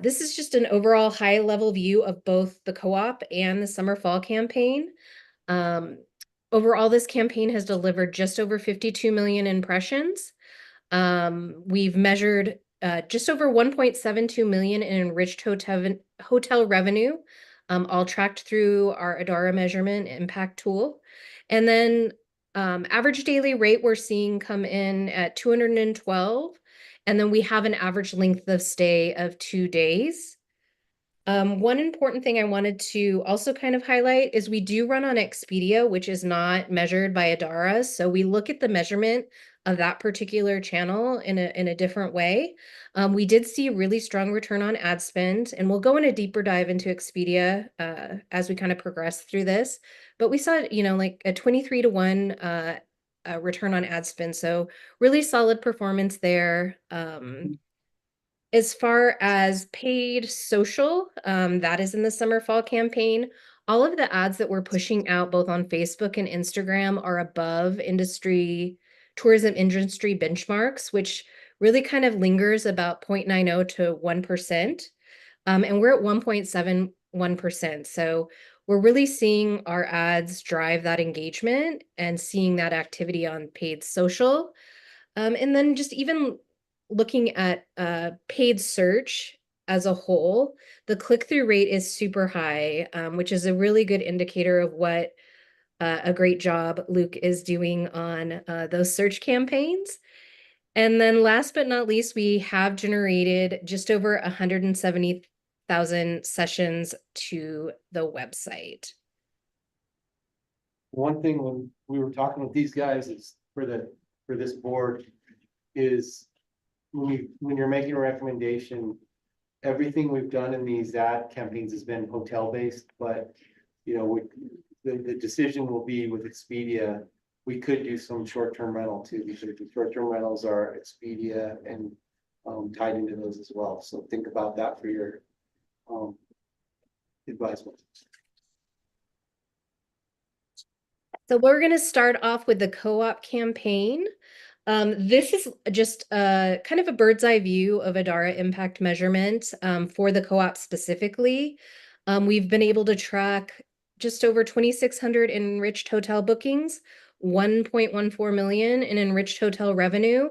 N: This is just an overall high-level view of both the co-op and the summer fall campaign. Overall, this campaign has delivered just over 52 million impressions. We've measured just over 1.72 million in enriched hotel revenue, all tracked through our Adara measurement impact tool. And then average daily rate we're seeing come in at 212. And then we have an average length of stay of 2 days. One important thing I wanted to also kind of highlight is we do run on Expedia, which is not measured by Adara. So we look at the measurement of that particular channel in a different way. We did see a really strong return on ad spend, and we'll go in a deeper dive into Expedia as we kind of progress through this. But we saw, like a 23-to-1 return on ad spend. So really solid performance there. As far as paid social, that is in the summer fall campaign. All of the ads that we're pushing out both on Facebook and Instagram are above tourism industry benchmarks, which really kind of lingers about 0.90 to 1%. And we're at 1.71%. So we're really seeing our ads drive that engagement and seeing that activity on paid social. And then just even looking at paid search as a whole, the click-through rate is super high, which is a really good indicator of what a great job Luke is doing on those search campaigns. And then last but not least, we have generated just over 170,000 sessions to the website.
K: One thing when we were talking with these guys is for this board is when you're making a recommendation, everything we've done in these ad campaigns has been hotel based, but you know, the decision will be with Expedia. We could do some short-term rental too, because the short-term rentals are Expedia and tied into those as well. So think about that for your advisement.
N: So we're going to start off with the co-op campaign. This is just kind of a bird's eye view of Adara impact measurement for the co-op specifically. We've been able to track just over 2,600 enriched hotel bookings, 1.14 million in enriched hotel revenue,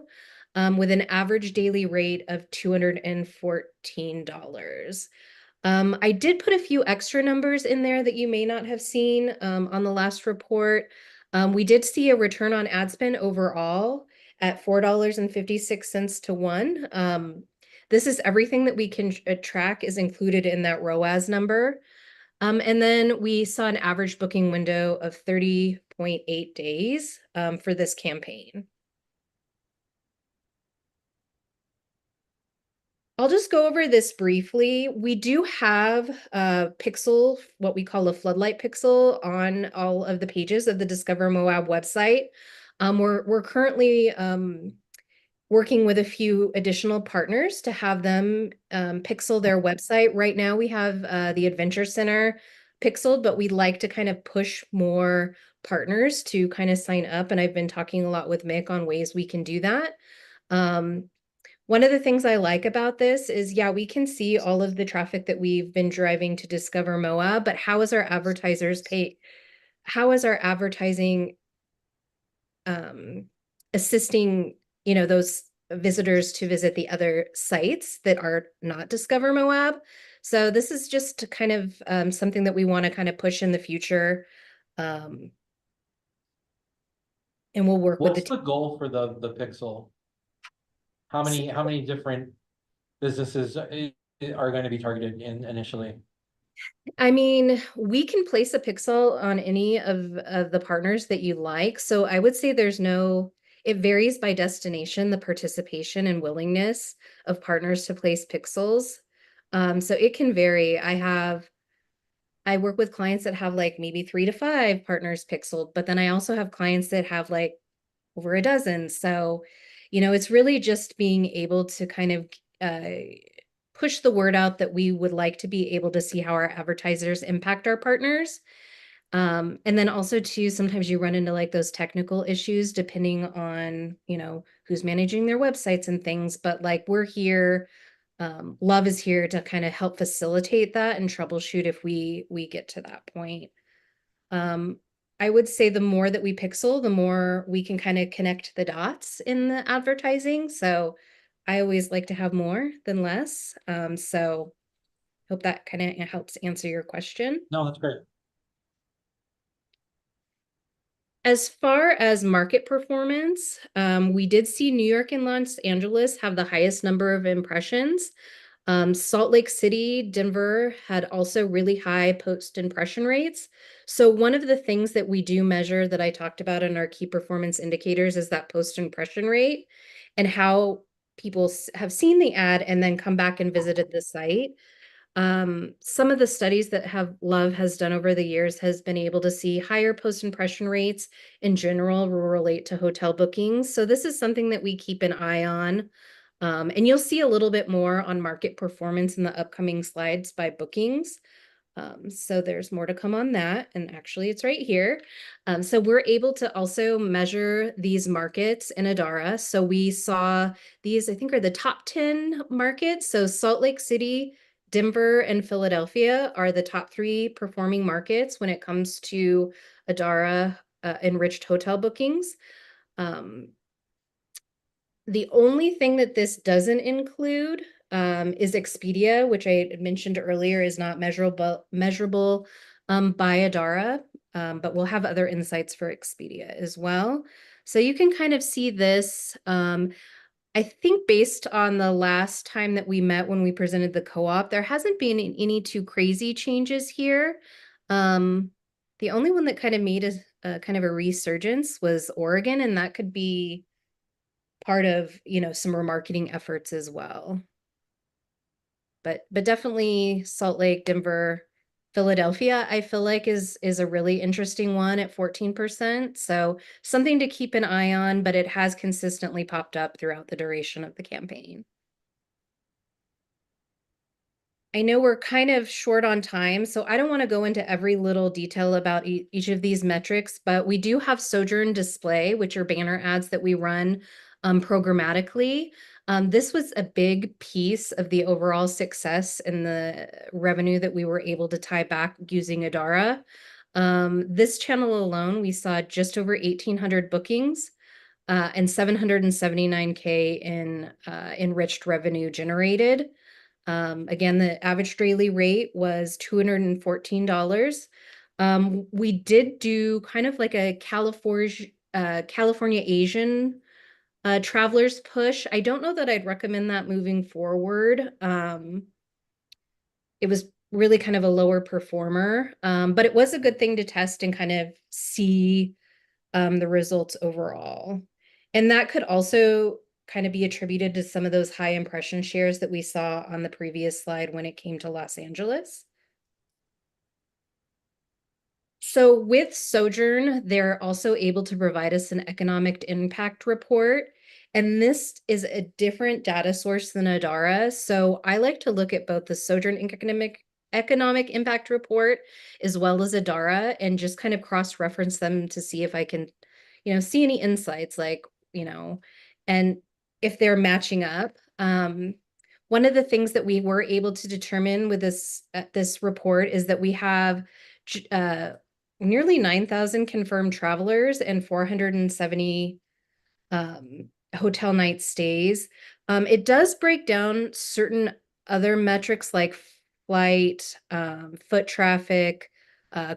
N: with an average daily rate of $214. I did put a few extra numbers in there that you may not have seen on the last report. We did see a return on ad spend overall at $4.56 to 1. This is everything that we can track is included in that ROAS number. And then we saw an average booking window of 30.8 days for this campaign. I'll just go over this briefly. We do have a pixel, what we call a floodlight pixel, on all of the pages of the Discover Moab website. We're currently working with a few additional partners to have them pixel their website. Right now we have the Adventure Center pixeled, but we'd like to kind of push more partners to kind of sign up. And I've been talking a lot with Mick on ways we can do that. One of the things I like about this is, yeah, we can see all of the traffic that we've been driving to Discover Moab, but how is our advertisers pay? How is our advertising assisting, you know, those visitors to visit the other sites that are not Discover Moab? So this is just kind of something that we want to kind of push in the future. And we'll work with
A: What's the goal for the pixel? How many different businesses are going to be targeted initially?
N: I mean, we can place a pixel on any of the partners that you like. So I would say it varies by destination, the participation and willingness of partners to place pixels. So it can vary. I work with clients that have like maybe 3 to 5 partners pixeled, but then I also have clients that have like over a dozen. So, you know, it's really just being able to kind of push the word out that we would like to be able to see how our advertisers impact our partners. And then also too, sometimes you run into like those technical issues depending on, you know, who's managing their websites and things, but like we're here, Love is here to kind of help facilitate that and troubleshoot if we get to that point. I would say the more that we pixel, the more we can kind of connect the dots in the advertising. So I always like to have more than less. So hope that kind of helps answer your question.
A: No, that's great.
N: As far as market performance, we did see New York and Los Angeles have the highest number of impressions. Salt Lake City, Denver had also really high post impression rates. So one of the things that we do measure that I talked about in our key performance indicators is that post impression rate and how people have seen the ad and then come back and visited the site. Some of the studies that Love has done over the years has been able to see higher post impression rates in general will relate to hotel bookings. So this is something that we keep an eye on. And you'll see a little bit more on market performance in the upcoming slides by bookings. So there's more to come on that. And actually it's right here. So we're able to also measure these markets in Adara. So we saw these, I think, are the top 10 markets. So Salt Lake City, Denver, and Philadelphia are the top 3 performing markets when it comes to Adara enriched hotel bookings. The only thing that this doesn't include is Expedia, which I mentioned earlier is not measurable by Adara, but we'll have other insights for Expedia as well. So you can kind of see this. I think based on the last time that we met when we presented the co-op, there hasn't been any too crazy changes here. The only one that kind of made a kind of a resurgence was Oregon, and that could be part of, you know, some remarketing efforts as well. But definitely Salt Lake, Denver, Philadelphia, I feel like is a really interesting one at 14%. So something to keep an eye on, but it has consistently popped up throughout the duration of the campaign. I know we're kind of short on time, so I don't want to go into every little detail about each of these metrics, but we do have Sojourn Display, which are banner ads that we run programmatically. This was a big piece of the overall success and the revenue that we were able to tie back using Adara. This channel alone, we saw just over 1,800 bookings and 779K in enriched revenue generated. Again, the average daily rate was $214. We did do kind of like a California Asian travelers push. I don't know that I'd recommend that moving forward. It was really kind of a lower performer, but it was a good thing to test and kind of see the results overall. And that could also kind of be attributed to some of those high impression shares that we saw on the previous slide when it came to Los Angeles. So with Sojourn, they're also able to provide us an economic impact report. And this is a different data source than Adara. So I like to look at both the Sojourn economic impact report as well as Adara and just kind of cross-reference them to see if I can, you know, see any insights like, you know, and if they're matching up. One of the things that we were able to determine with this report is that we have nearly 9,000 confirmed travelers and 470 hotel night stays. It does break down certain other metrics like flight, foot traffic,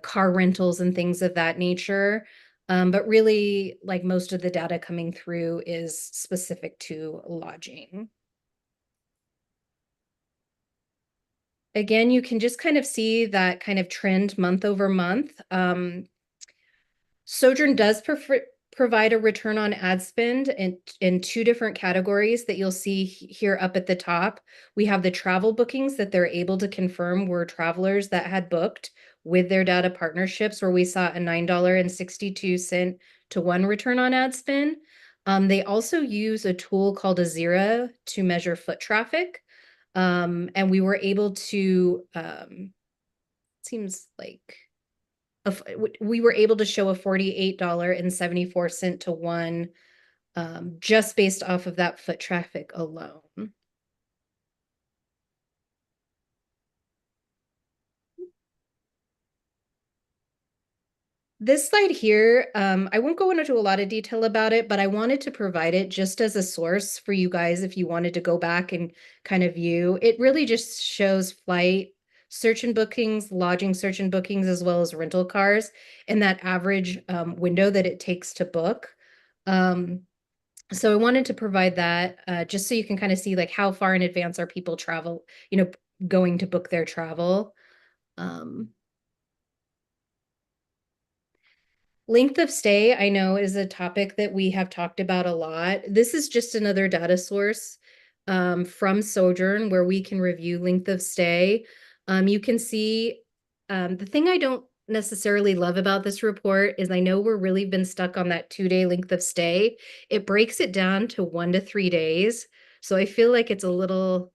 N: car rentals and things of that nature. But really, like most of the data coming through is specific to lodging. Again, you can just kind of see that kind of trend month over month. Sojourn does provide a return on ad spend in two different categories that you'll see here up at the top. We have the travel bookings that they're able to confirm were travelers that had booked with their data partnerships, where we saw a $9.62 to 1 return on ad spend. They also use a tool called Azira to measure foot traffic. And we were able to, seems like, we were able to show a $48.74 to 1, just based off of that foot traffic alone. This slide here, I won't go into a lot of detail about it, but I wanted to provide it just as a source for you guys if you wanted to go back and kind of view. It really just shows flight search and bookings, lodging search and bookings, as well as rental cars, and that average window that it takes to book. So I wanted to provide that just so you can kind of see like how far in advance are people going to book their travel. Length of stay, I know, is a topic that we have talked about a lot. This is just another data source from Sojourn where we can review length of stay. You can see the thing I don't necessarily love about this report is I know we're really been stuck on that 2-day length of stay. It breaks it down to 1 to 3 days. So I feel like it's a little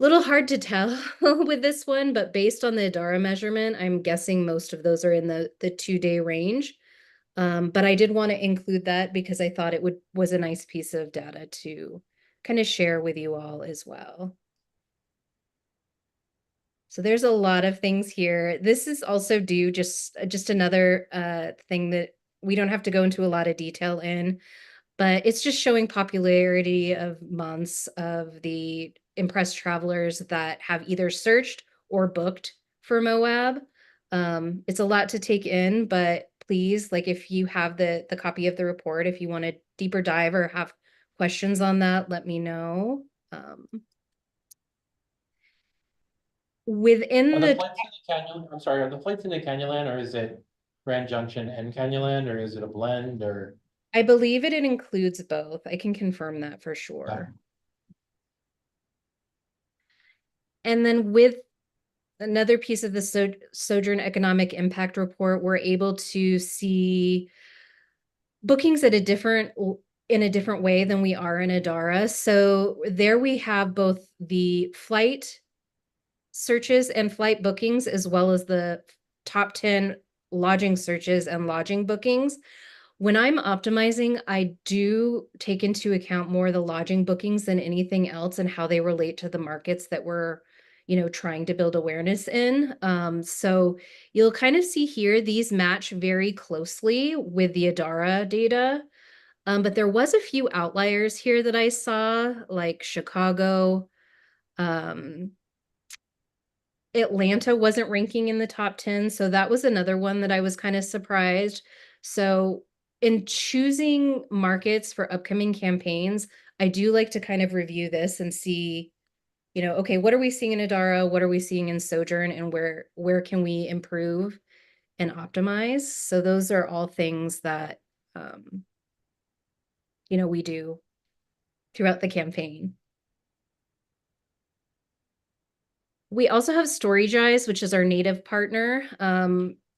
N: hard to tell with this one, but based on the Adara measurement, I'm guessing most of those are in the 2-day range. But I did want to include that because I thought it was a nice piece of data to kind of share with you all as well. So there's a lot of things here. This is also due just another thing that we don't have to go into a lot of detail in, but it's just showing popularity of months of the impressed travelers that have either searched or booked for Moab. It's a lot to take in, but please, like if you have the copy of the report, if you want to deeper dive or have questions on that, let me know. Within
A: Are the
N: the,
A: flights in the Canyon, I'm sorry, are the flights in the Canyonland, or is it Grand Junction and Canyonland, or is it a blend, or?
N: I believe it includes both. I can confirm that for sure. And then with another piece of the Sojourn Economic Impact Report, we're able to see bookings at in a different way than we are in Adara. So there we have both the flight searches and flight bookings, as well as the top 10 lodging searches and lodging bookings. When I'm optimizing, I do take into account more the lodging bookings than anything else and how they relate to the markets that we're, trying to build awareness in. So you'll kind of see here, these match very closely with the Adara data. But there was a few outliers here that I saw, like Chicago. Atlanta wasn't ranking in the top 10, so that was another one that I was kind of surprised. So in choosing markets for upcoming campaigns, I do like to kind of review this and see, okay, what are we seeing in Adara? What are we seeing in Sojourn? And where can we improve and optimize? So those are all things that, we do throughout the campaign. We also have Storygize, which is our native partner.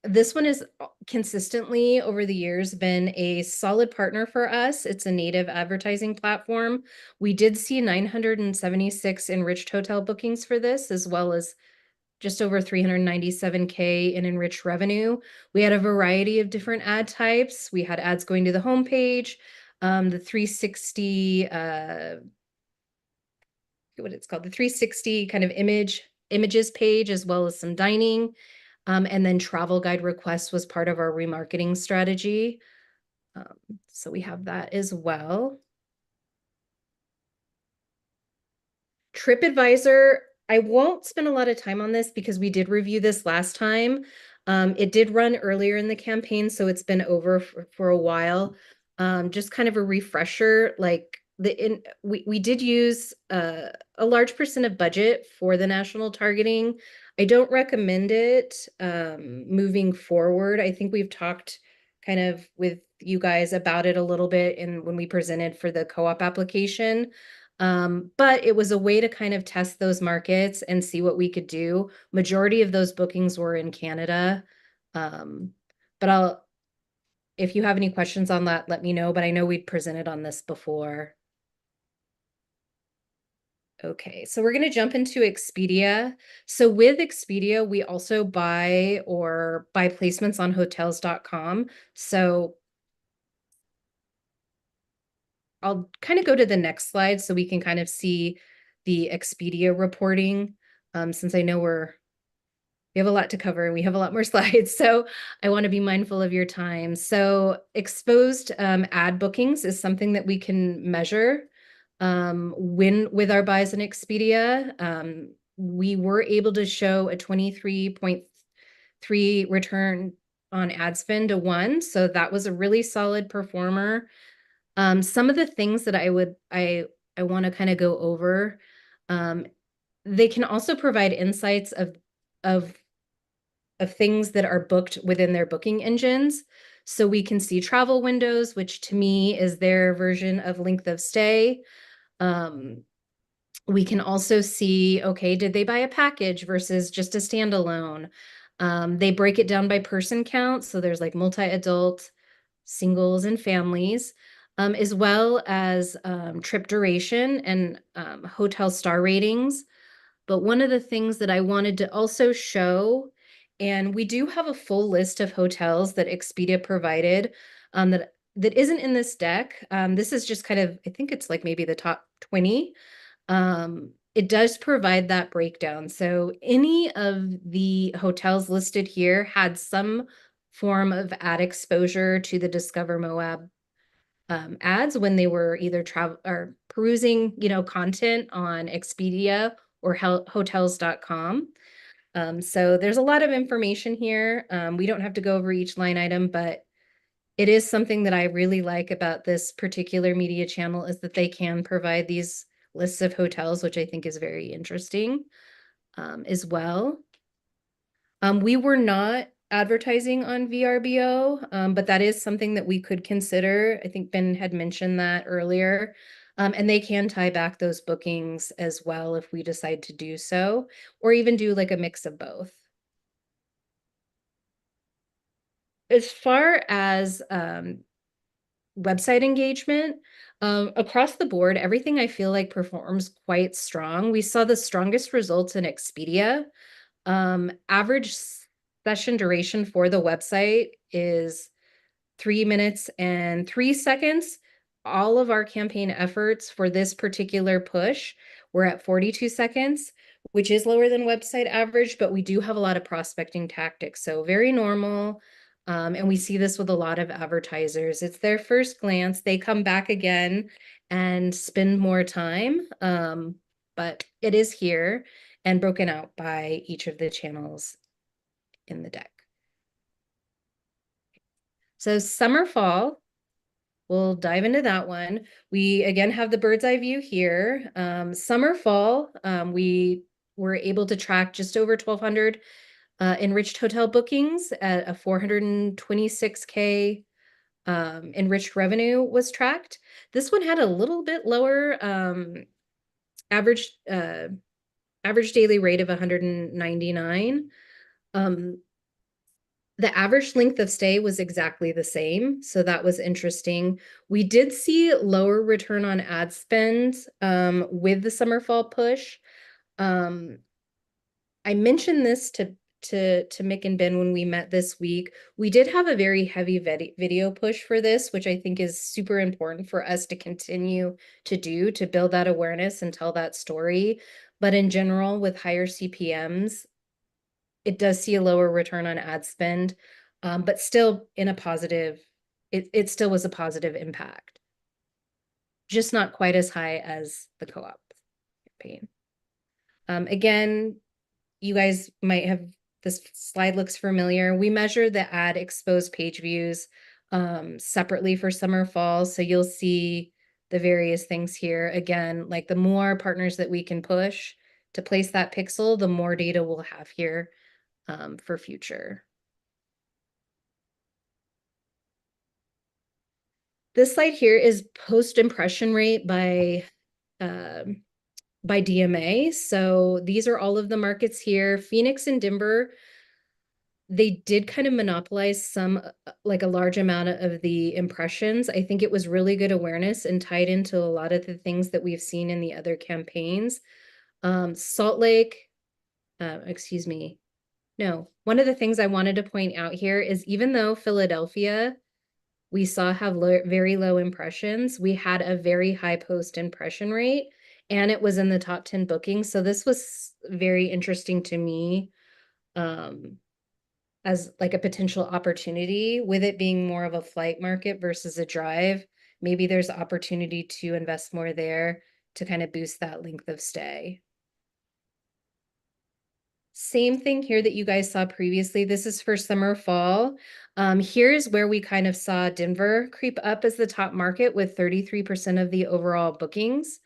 N: This one has consistently over the years been a solid partner for us. It's a native advertising platform. We did see 976 enriched hotel bookings for this, as well as just over 397K in enriched revenue. We had a variety of different ad types. We had ads going to the homepage, the 360, what it's called, the 360 kind of images page, as well as some dining. And then travel guide requests was part of our remarketing strategy. So we have that as well. TripAdvisor, I won't spend a lot of time on this because we did review this last time. It did run earlier in the campaign, so it's been over for a while. Just kind of a refresher, like we did use a large percent of budget for the national targeting. I don't recommend it moving forward. I think we've talked kind of with you guys about it a little bit when we presented for the co-op application. But it was a way to kind of test those markets and see what we could do. Majority of those bookings were in Canada. But if you have any questions on that, let me know, but I know we'd presented on this before. Okay, so we're going to jump into Expedia. So with Expedia, we also buy placements on hotels.com. So I'll kind of go to the next slide so we can kind of see the Expedia reporting, since I know we have a lot to cover and we have a lot more slides. So I want to be mindful of your time. So exposed ad bookings is something that we can measure. With our buys in Expedia, we were able to show a 23.3 return on ad spend to 1. So that was a really solid performer. Some of the things that I want to kind of go over, they can also provide insights of things that are booked within their booking engines. So we can see travel windows, which to me is their version of length of stay. We can also see, okay, did they buy a package versus just a standalone? They break it down by person count. So there's like multi-adult, singles, and families, as well as trip duration and hotel star ratings. But one of the things that I wanted to also show, and we do have a full list of hotels that Expedia provided that isn't in this deck. This is just kind of, I think it's like maybe the top 20. It does provide that breakdown. So any of the hotels listed here had some form of ad exposure to the Discover Moab ads when they were either travel or perusing, content on Expedia or hotels.com. So there's a lot of information here. We don't have to go over each line item, but It is something that I really like about this particular media channel is that they can provide these lists of hotels, which I think is very interesting as well. We were not advertising on VRBO, but that is something that we could consider. I think Ben had mentioned that earlier. And they can tie back those bookings as well if we decide to do so, or even do like a mix of both. As far as website engagement, across the board, everything I feel like performs quite strong. We saw the strongest results in Expedia. Average session duration for the website is 3 minutes and 3 seconds. All of our campaign efforts for this particular push were at 42 seconds, which is lower than website average, but we do have a lot of prospecting tactics. So very normal. And we see this with a lot of advertisers. It's their first glance. They come back again and spend more time. But it is here and broken out by each of the channels in the deck. So summer, fall, we'll dive into that one. We again have the bird's eye view here. Summer, fall, we were able to track just over 1,200 enriched hotel bookings at a 426K enriched revenue was tracked. This one had a little bit lower average daily rate of 199. The average length of stay was exactly the same, so that was interesting. We did see lower return on ad spend with the summer fall push. I mentioned this to Mick and Ben when we met this week. We did have a very heavy video push for this, which I think is super important for us to continue to do to build that awareness and tell that story. But in general, with higher CPMs, it does see a lower return on ad spend, but still in a positive, it still was a positive impact. Just not quite as high as the co-op campaign. Again, you guys might have, this slide looks familiar. We measure the ad exposed page views separately for summer, fall. So you'll see the various things here. Again, like the more partners that we can push to place that pixel, the more data we'll have here for future. This slide here is post impression rate by DMA. So these are all of the markets here. Phoenix and Denver, they did kind of monopolize some, like a large amount of the impressions. I think it was really good awareness and tied into a lot of the things that we've seen in the other campaigns. Salt Lake, excuse me. No, one of the things I wanted to point out here is even though Philadelphia, we saw have very low impressions, we had a very high post impression rate and it was in the top 10 bookings. So this was very interesting to me as like a potential opportunity with it being more of a flight market versus a drive. Maybe there's opportunity to invest more there to kind of boost that length of stay. Same thing here that you guys saw previously. This is for summer, fall. Here's where we kind of saw Denver creep up as the top market with 33% of the overall bookings.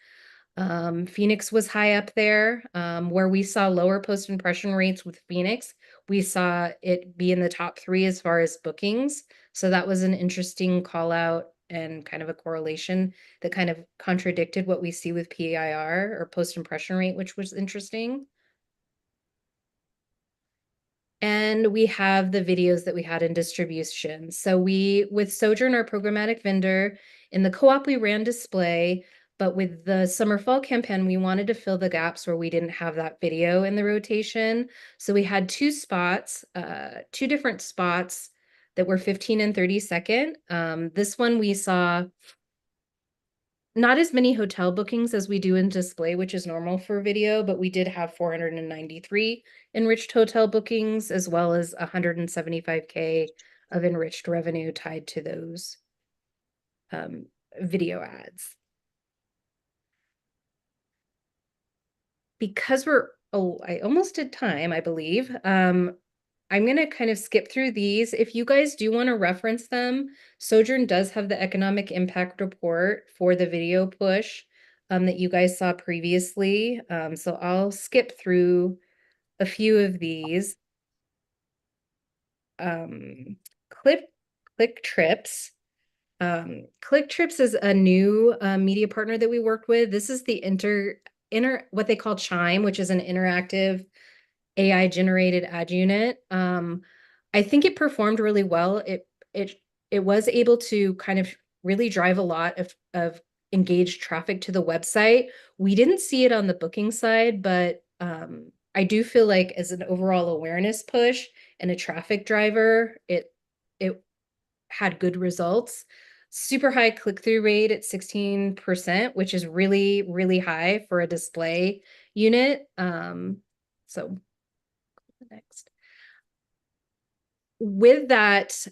N: Phoenix was high up there. Where we saw lower post impression rates with Phoenix, we saw it be in the top 3 as far as bookings. So that was an interesting call out and kind of a correlation that kind of contradicted what we see with PIR or post impression rate, which was interesting. And we have the videos that we had in distribution. So with Sojourn, our programmatic vendor, in the co-op we ran display, but with the summer fall campaign, we wanted to fill the gaps where we didn't have that video in the rotation. So we had 2 spots, 2 different spots that were 15 and 30 second. This one we saw not as many hotel bookings as we do in display, which is normal for video, but we did have 493 enriched hotel bookings, as well as 175K of enriched revenue tied to those video ads. Because I almost did time, I believe. I'm gonna kind of skip through these. If you guys do want to reference them, Sojourn does have the economic impact report for the video push that you guys saw previously. So I'll skip through a few of these. Click Trips. Click Trips is a new media partner that we worked with. This is the what they call Chime, which is an interactive AI generated ad unit. I think it performed really well. It was able to kind of really drive a lot of engaged traffic to the website. We didn't see it on the booking side, but I do feel like as an overall awareness push and a traffic driver, it had good results. Super high click-through rate at 16%, which is really, really high for a display unit. So next. With that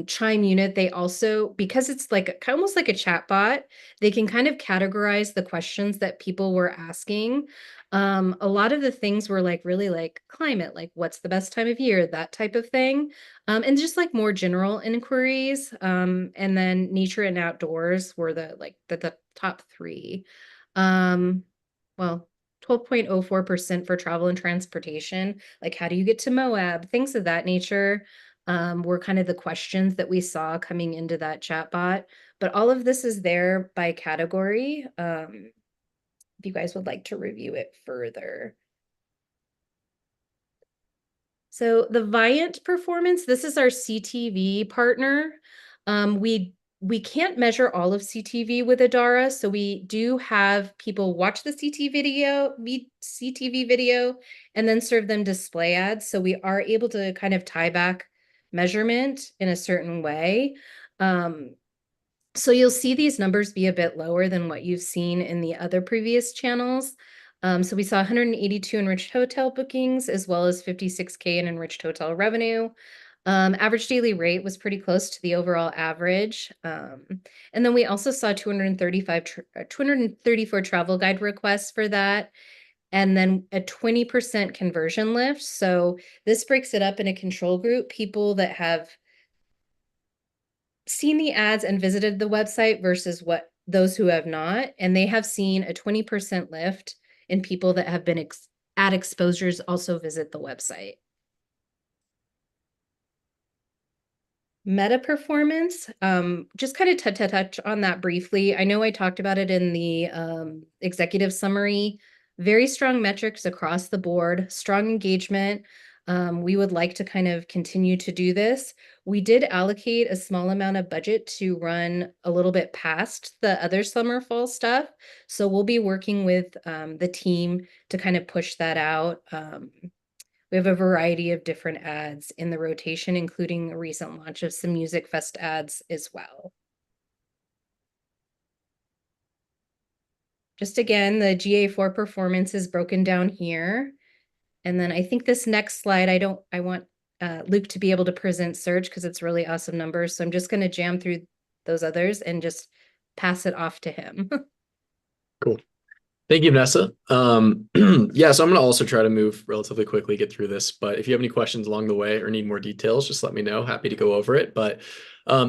N: Chime unit, they also, because it's like almost like a chat bot, they can kind of categorize the questions that people were asking. A lot of the things were like really like climate, like what's the best time of year, that type of thing. And just like more general inquiries. And then nature and outdoors were the top three. Well, 12.04% for travel and transportation. Like, how do you get to Moab? Things of that nature were kind of the questions that we saw coming into that chatbot. But all of this is there by category. If you guys would like to review it further. So the Viant performance, this is our CTV partner. We can't measure all of CTV with Adara, so we do have people watch the CTV video and then serve them display ads. So we are able to kind of tie back measurement in a certain way. So you'll see these numbers be a bit lower than what you've seen in the other previous channels. So we saw 182 enriched hotel bookings, as well as 56K in enriched hotel revenue. Average daily rate was pretty close to the overall average. And then we also saw 234 travel guide requests for that. And then a 20% conversion lift. So this breaks it up in a control group, people that have seen the ads and visited the website versus those who have not. And they have seen a 20% lift in people that have been ad exposures also visit the website. Meta performance, just kind of touch on that briefly. I know I talked about it in the executive summary. Very strong metrics across the board, strong engagement. We would like to kind of continue to do this. We did allocate a small amount of budget to run a little bit past the other summer fall stuff. So we'll be working with the team to kind of push that out. We have a variety of different ads in the rotation, including a recent launch of some Music Fest ads as well. Just again, the GA4 performance is broken down here. And then I think this next slide, I want Luke to be able to present search because it's really awesome numbers. So I'm just going to jam through those others and just pass it off to him.
O: Cool. Thank you, Vanessa. Yeah, so I'm going to also try to move relatively quickly, get through this. But if you have any questions along the way or need more details, just let me know. Happy to go over it. But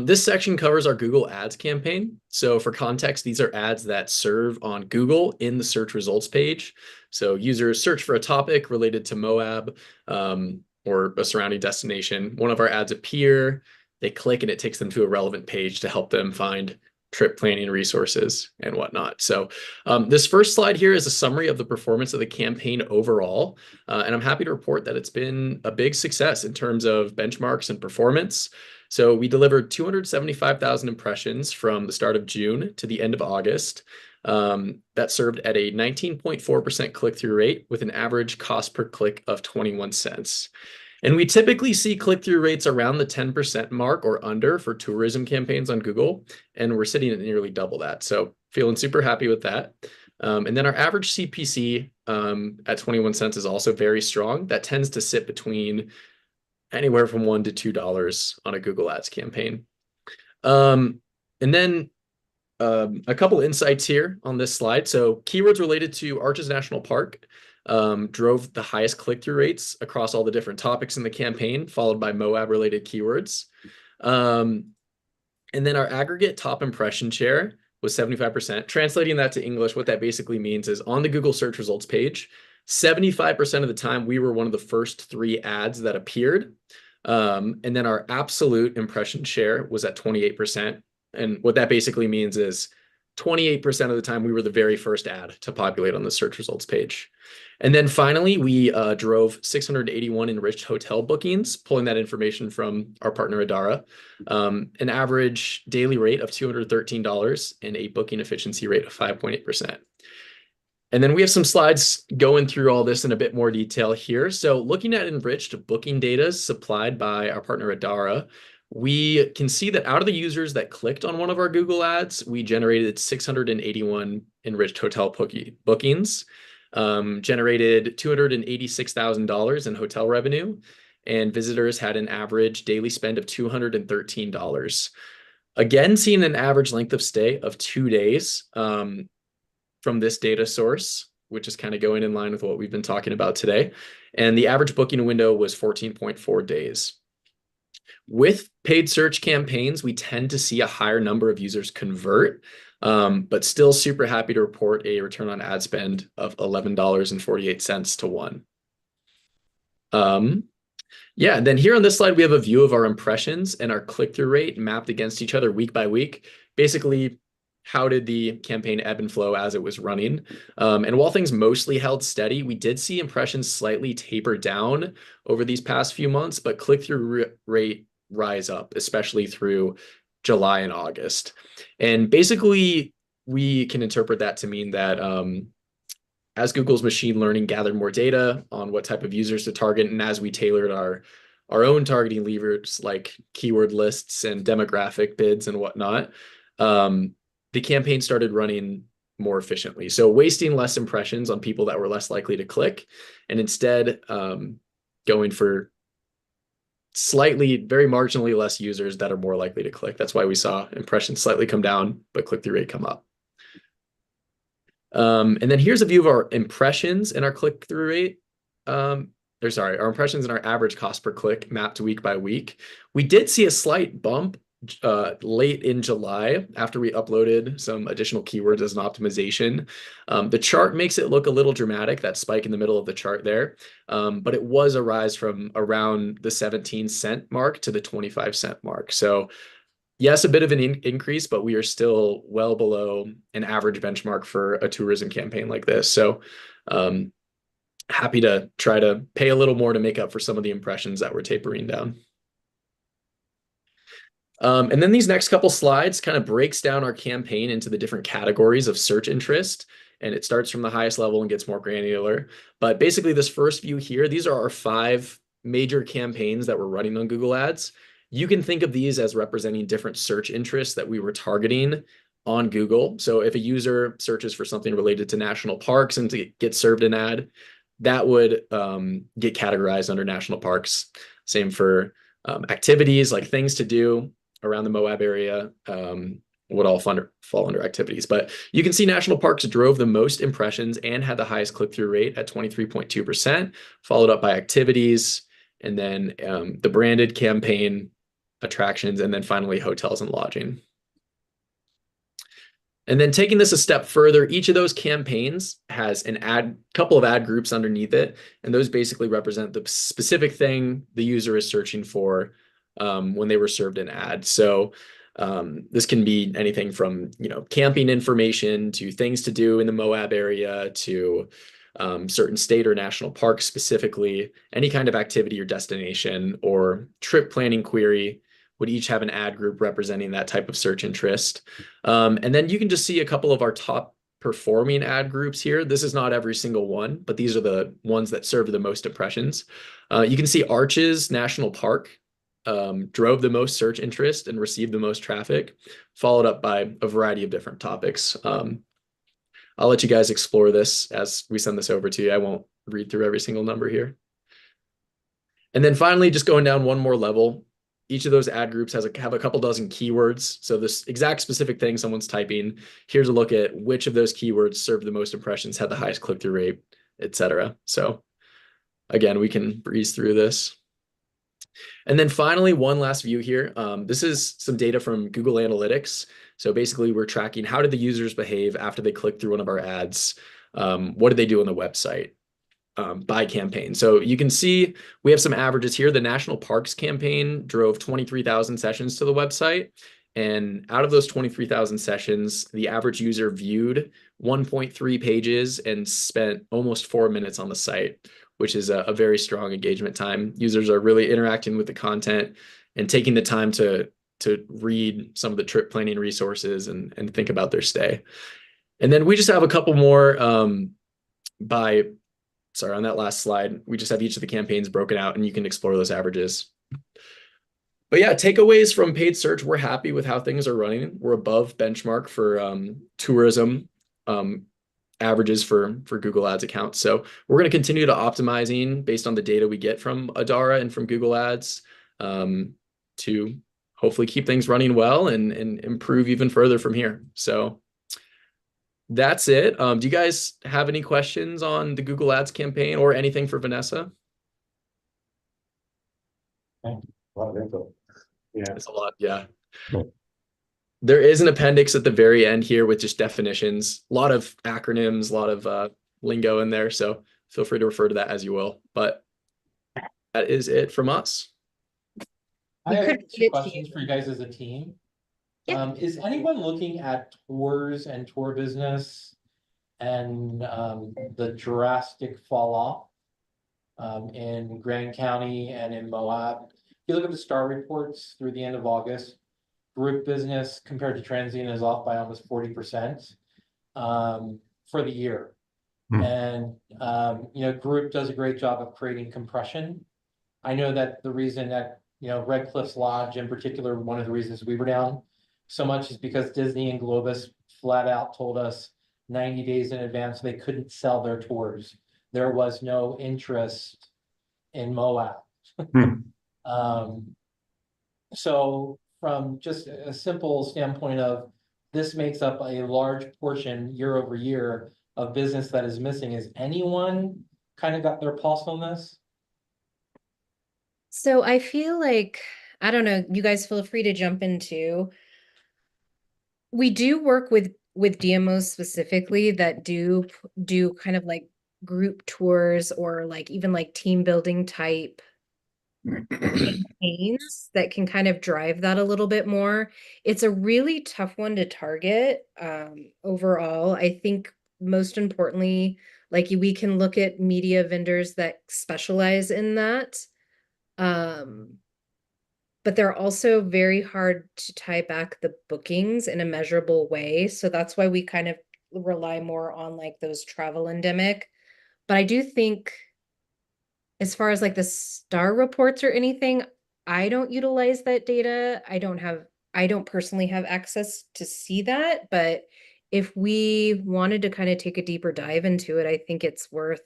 O: this section covers our Google Ads campaign. So for context, these are ads that serve on Google in the search results page. So users search for a topic related to Moab or a surrounding destination. One of our ads appear, they click and it takes them to a relevant page to help them find trip planning resources and whatnot. So this first slide here is a summary of the performance of the campaign overall. And I'm happy to report that it's been a big success in terms of benchmarks and performance. So we delivered 275,000 impressions from the start of June to the end of August. That served at a 19.4% click-through rate with an average cost per click of 21 cents. And we typically see click-through rates around the 10% mark or under for tourism campaigns on Google, and we're sitting at nearly double that. So feeling super happy with that. And then our average CPC at 21 cents is also very strong. That tends to sit between anywhere from $1 to $2 on a Google Ads campaign. And then a couple insights here on this slide. So keywords related to Arches National Park drove the highest click-through rates across all the different topics in the campaign, followed by Moab related keywords. And then our aggregate top impression share was 75%. Translating that to English, what that basically means is on the Google search results page, 75% of the time we were one of the first 3 ads that appeared. And then our absolute impression share was at 28%. And what that basically means is 28% of the time we were the very first ad to populate on the search results page. And then finally, we drove 681 enriched hotel bookings, pulling that information from our partner Adara, an average daily rate of $213 and a booking efficiency rate of 5.8%. And then we have some slides going through all this in a bit more detail here. So looking at enriched booking data supplied by our partner Adara, we can see that out of the users that clicked on one of our Google ads, we generated 681 enriched hotel bookings, generated $286,000 in hotel revenue, and visitors had an average daily spend of $213. Again, seeing an average length of stay of 2 days from this data source, which is kind of going in line with what we've been talking about today. And the average booking window was 14.4 days. With paid search campaigns, we tend to see a higher number of users convert, but still super happy to report a return on ad spend of $11.48 to 1. Yeah, and then here on this slide, we have a view of our impressions and our click-through rate mapped against each other week by week. Basically, how did the campaign ebb and flow as it was running? And while things mostly held steady, we did see impressions slightly taper down over these past few months, but click-through rate rise up, especially through July and August. And basically, we can interpret that to mean that as Google's machine learning gathered more data on what type of users to target, and as we tailored our own targeting levers like keyword lists and demographic bids and whatnot, the campaign started running more efficiently. So wasting less impressions on people that were less likely to click, and instead going for very marginally less users that are more likely to click. That's why we saw impressions slightly come down, but click-through rate come up. And then here's a view of our impressions and our click-through rate. Our impressions and our average cost per click mapped week by week. We did see a slight bump late in July after we uploaded some additional keywords as an optimization. The chart makes it look a little dramatic, that spike in the middle of the chart there, but it was a rise from around the 17-cent mark to the 25-cent mark. So yes, a bit of an increase, but we are still well below an average benchmark for a tourism campaign like this. So happy to try to pay a little more to make up for some of the impressions that were tapering down. And then these next couple slides kind of breaks down our campaign into the different categories of search interest. And it starts from the highest level and gets more granular. But basically this first view here, these are our 5 major campaigns that we're running on Google Ads. You can think of these as representing different search interests that we were targeting on Google. So if a user searches for something related to national parks and to get served an ad, that would get categorized under national parks. Same for activities like things to do around the Moab area would all fall under activities. But you can see national parks drove the most impressions and had the highest click-through rate at 23.2%, followed up by activities, and then the branded campaign, attractions, and then finally hotels and lodging. And then taking this a step further, each of those campaigns has couple of ad groups underneath it, and those basically represent the specific thing the user is searching for when they were served an ad. So this can be anything from camping information to things to do in the Moab area to certain state or national parks specifically. Any kind of activity or destination or trip planning query would each have an ad group representing that type of search interest. And then you can just see a couple of our top performing ad groups here. This is not every single one, but these are the ones that served the most impressions. You can see Arches National Park drove the most search interest and received the most traffic, followed up by a variety of different topics. I'll let you guys explore this as we send this over to you. I won't read through every single number here. And then finally, just going down one more level, each of those ad groups have a couple dozen keywords. So this exact specific thing someone's typing, here's a look at which of those keywords served the most impressions, had the highest click-through rate, etc. So again, we can breeze through this. And then finally, one last view here. This is some data from Google Analytics. So basically, we're tracking how did the users behave after they click through one of our ads? What did they do on the website? By campaign. So you can see we have some averages here. The National Parks campaign drove 23,000 sessions to the website. And out of those 23,000 sessions, the average user viewed 1.3 pages and spent almost 4 minutes on the site, which is a very strong engagement time. Users are really interacting with the content and taking the time to read some of the trip planning resources and think about their stay. And then we just have a couple more sorry, on that last slide, we just have each of the campaigns broken out and you can explore those averages. But yeah, takeaways from paid search, we're happy with how things are running. We're above benchmark for tourism averages for Google Ads accounts. So we're going to continue to optimizing based on the data we get from Adara and from Google Ads to hopefully keep things running well and improve even further from here. So that's it. Do you guys have any questions on the Google Ads campaign or anything for Vanessa?
D: Yeah.
O: It's a lot, yeah. There is an appendix at the very end here with just definitions, a lot of acronyms, a lot of lingo in there. So feel free to refer to that as you will. But that is it from us.
A: I have two questions for you guys as a team. Is anyone looking at tours and tour business and the drastic fall off in Grand County and in Moab? If you look at the STAR reports through the end of August, group business compared to transient is off by almost 40% for the year. And group does a great job of creating compression. I know that the reason that Red Cliffs Lodge in particular, one of the reasons we were down so much is because Disney and Globus flat out told us 90 days in advance they couldn't sell their tours. There was no interest in Moab. So from just a simple standpoint of this makes up a large portion year over year of business that is missing. Is anyone kind of got their pulse on this?
N: So I feel like, I don't know, you guys feel free to jump in too. We do work with DMOs specifically that do kind of like group tours or like even like team building type campaigns that can kind of drive that a little bit more. It's a really tough one to target overall. I think most importantly, like we can look at media vendors that specialize in that. But they're also very hard to tie back the bookings in a measurable way. So that's why we kind of rely more on like those travel endemic. But I do think as far as like the STAR reports or anything, I don't utilize that data. I don't personally have access to see that, but if we wanted to kind of take a deeper dive into it, I think it's worth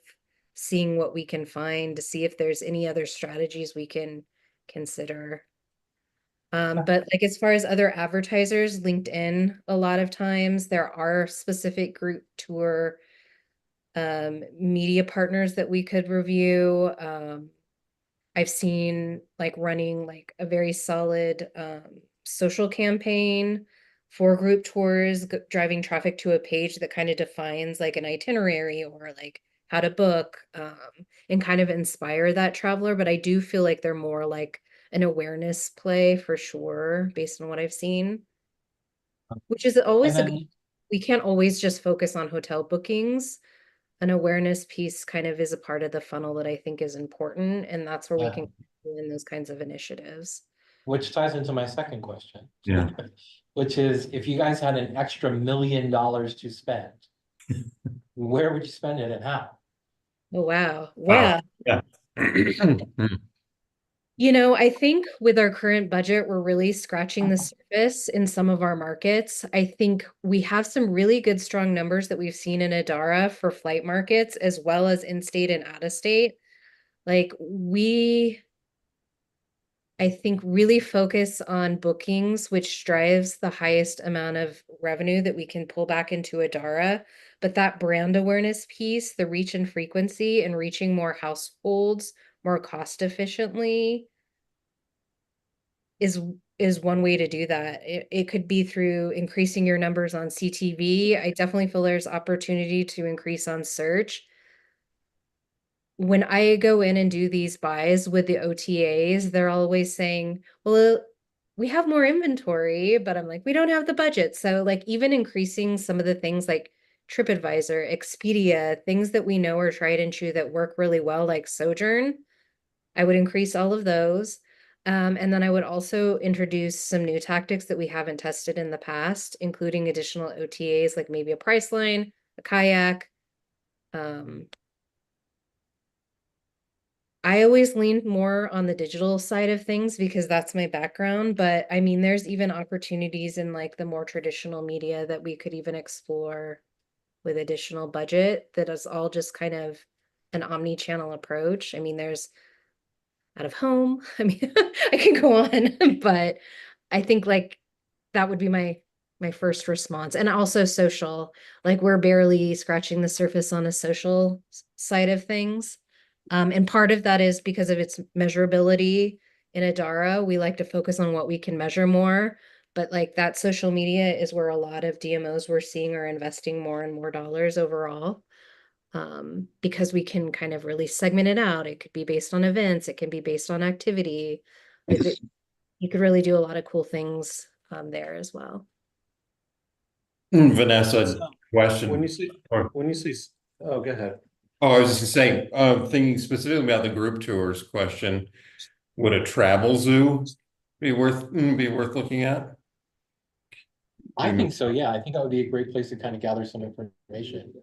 N: seeing what we can find to see if there's any other strategies we can consider. But like as far as other advertisers, LinkedIn, a lot of times there are specific group tour media partners that we could review. I've seen like running like a very solid social campaign for group tours, driving traffic to a page that kind of defines like an itinerary or like how to book and kind of inspire that traveler. But I do feel like they're more like an awareness play for sure, based on what I've seen, which is always we can't always just focus on hotel bookings. An awareness piece kind of is a part of the funnel that I think is important, and that's where we can do in those kinds of initiatives.
A: Which ties into my second question.
L: Yeah.
A: Which is, if you guys had an extra $1 million to spend, where would you spend it and how?
N: Oh, wow. Wow.
L: Yeah.
N: I think with our current budget, we're really scratching the surface in some of our markets. I think we have some really good, strong numbers that we've seen in Adara for flight markets, as well as in-state and out-of-state. Like I think really focus on bookings, which drives the highest amount of revenue that we can pull back into Adara. but that brand awareness piece, the reach and frequency and reaching more households more cost efficiently is one way to do that. It could be through increasing your numbers on CTV. I definitely feel there's opportunity to increase on search. When I go in and do these buys with the OTAs, they're always saying, well, we have more inventory, but I'm like, we don't have the budget. So like even increasing some of the things like TripAdvisor, Expedia, things that we know are tried and true that work really well, like Sojourn, I would increase all of those. And then I would also introduce some new tactics that we haven't tested in the past, including additional OTAs, like maybe a Priceline, a Kayak. I always leaned more on the digital side of things because that's my background, but I mean, there's even opportunities in like the more traditional media that we could even explore with additional budget that is all just kind of an omni-channel approach. I mean, there's out of home. I mean, I can go on, but I think like that would be my first response. And also social, like we're barely scratching the surface on a social side of things. And part of that is because of its measurability in Adara. We like to focus on what we can measure more, but like that social media is where a lot of DMOs we're seeing are investing more and more dollars overall. Because we can kind of really segment it out. It could be based on events, it can be based on activity. You could really do a lot of cool things there as well.
L: Vanessa, question.
D: When you say, oh, go ahead.
L: Oh, I was just saying, thinking specifically about the group tours question, would a travel zoo be worth looking at?
A: I think so, yeah. I think that would be a great place to kind of gather some information.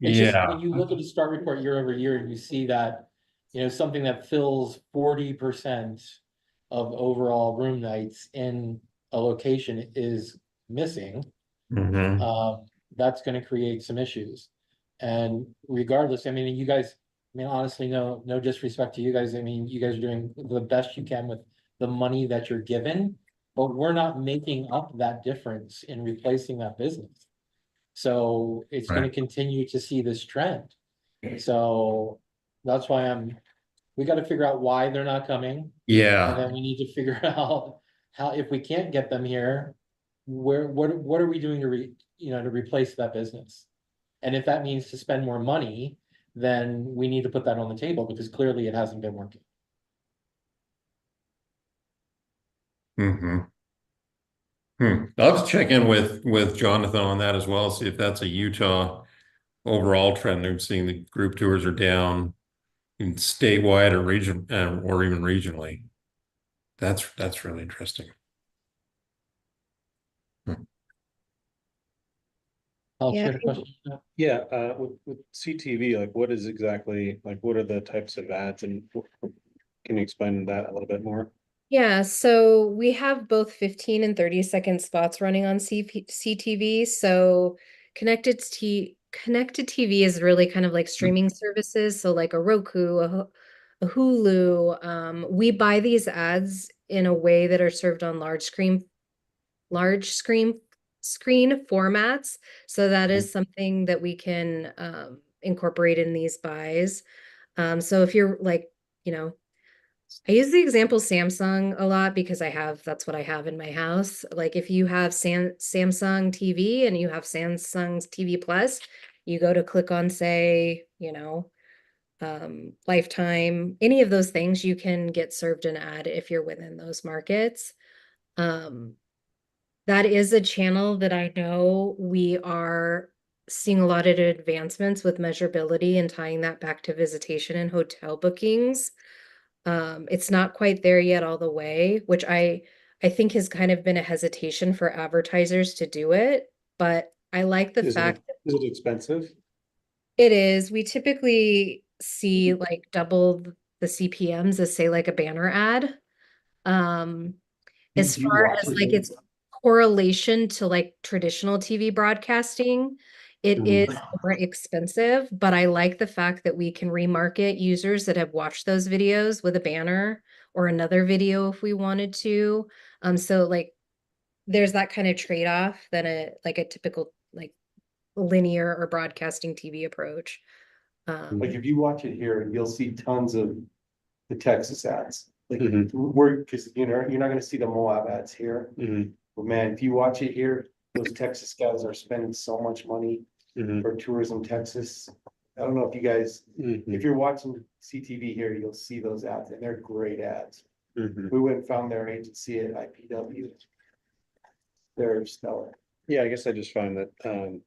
A: It's just
L: Yeah.
A: when you look at the STAR report year over year and you see that, you know, something that fills 40% of overall room nights in a location is missing, that's gonna create some issues. And regardless, I mean, you guys, I mean, honestly, no disrespect to you guys. I mean, you guys are doing the best you can with the money that you're given, but we're not making up that difference in replacing that business. So it's gonna continue to see this trend. So that's why we gotta figure out why they're not coming. And
L: Yeah.
A: then we need to figure out how, if we can't get them here, what are we doing to to replace that business? And if that means to spend more money, then we need to put that on the table because clearly it hasn't been working.
L: I'll have to check in with Jonathan on that as well, see if that's a Utah overall trend. I'm seeing the group tours are down in statewide or region or even regionally. That's really interesting.
A: I'll
N: Yeah,
A: share a question.
D: Yeah, with CTV, like what is exactly, like what are the types of ads and can you explain that a little bit more?
N: Yeah, so we have both 15 and 30-second spots running on CTV. So connected TV is really kind of like streaming services. So like a Roku, a Hulu. We buy these ads in a way that are served on large screen formats. So that is something that we can incorporate in these buys. So if you're like, I use the example Samsung a lot because that's what I have in my house. Like if you have Samsung TV and you have Samsung's TV Plus, you go to click on, say, Lifetime, any of those things, you can get served an ad if you're within those markets. That is a channel that I know we are seeing a lot of advancements with measurability and tying that back to visitation and hotel bookings. It's not quite there yet all the way, which I think has kind of been a hesitation for advertisers to do it, but I like the fact that
D: Is it expensive?
N: it is. We typically see like double the CPMs as say like a banner ad. As far as like its correlation to like traditional TV broadcasting, it is more expensive, but I like the fact that we can remarket users that have watched those videos with a banner or another video if we wanted to. So like there's that kind of trade-off than a typical like linear or broadcasting TV approach.
K: Like if you watch it here, you'll see tons of the Texas ads. Like
D: Mhm.
K: cause you're not gonna see the Moab ads here. But man, if you watch it here, those Texas guys are spending so much money for tourism Texas. I don't know if you guys, if you're watching CTV here, you'll see those ads and they're great ads. We went and found their agency at IPW. They're stellar.
D: Yeah, I guess I just find that, it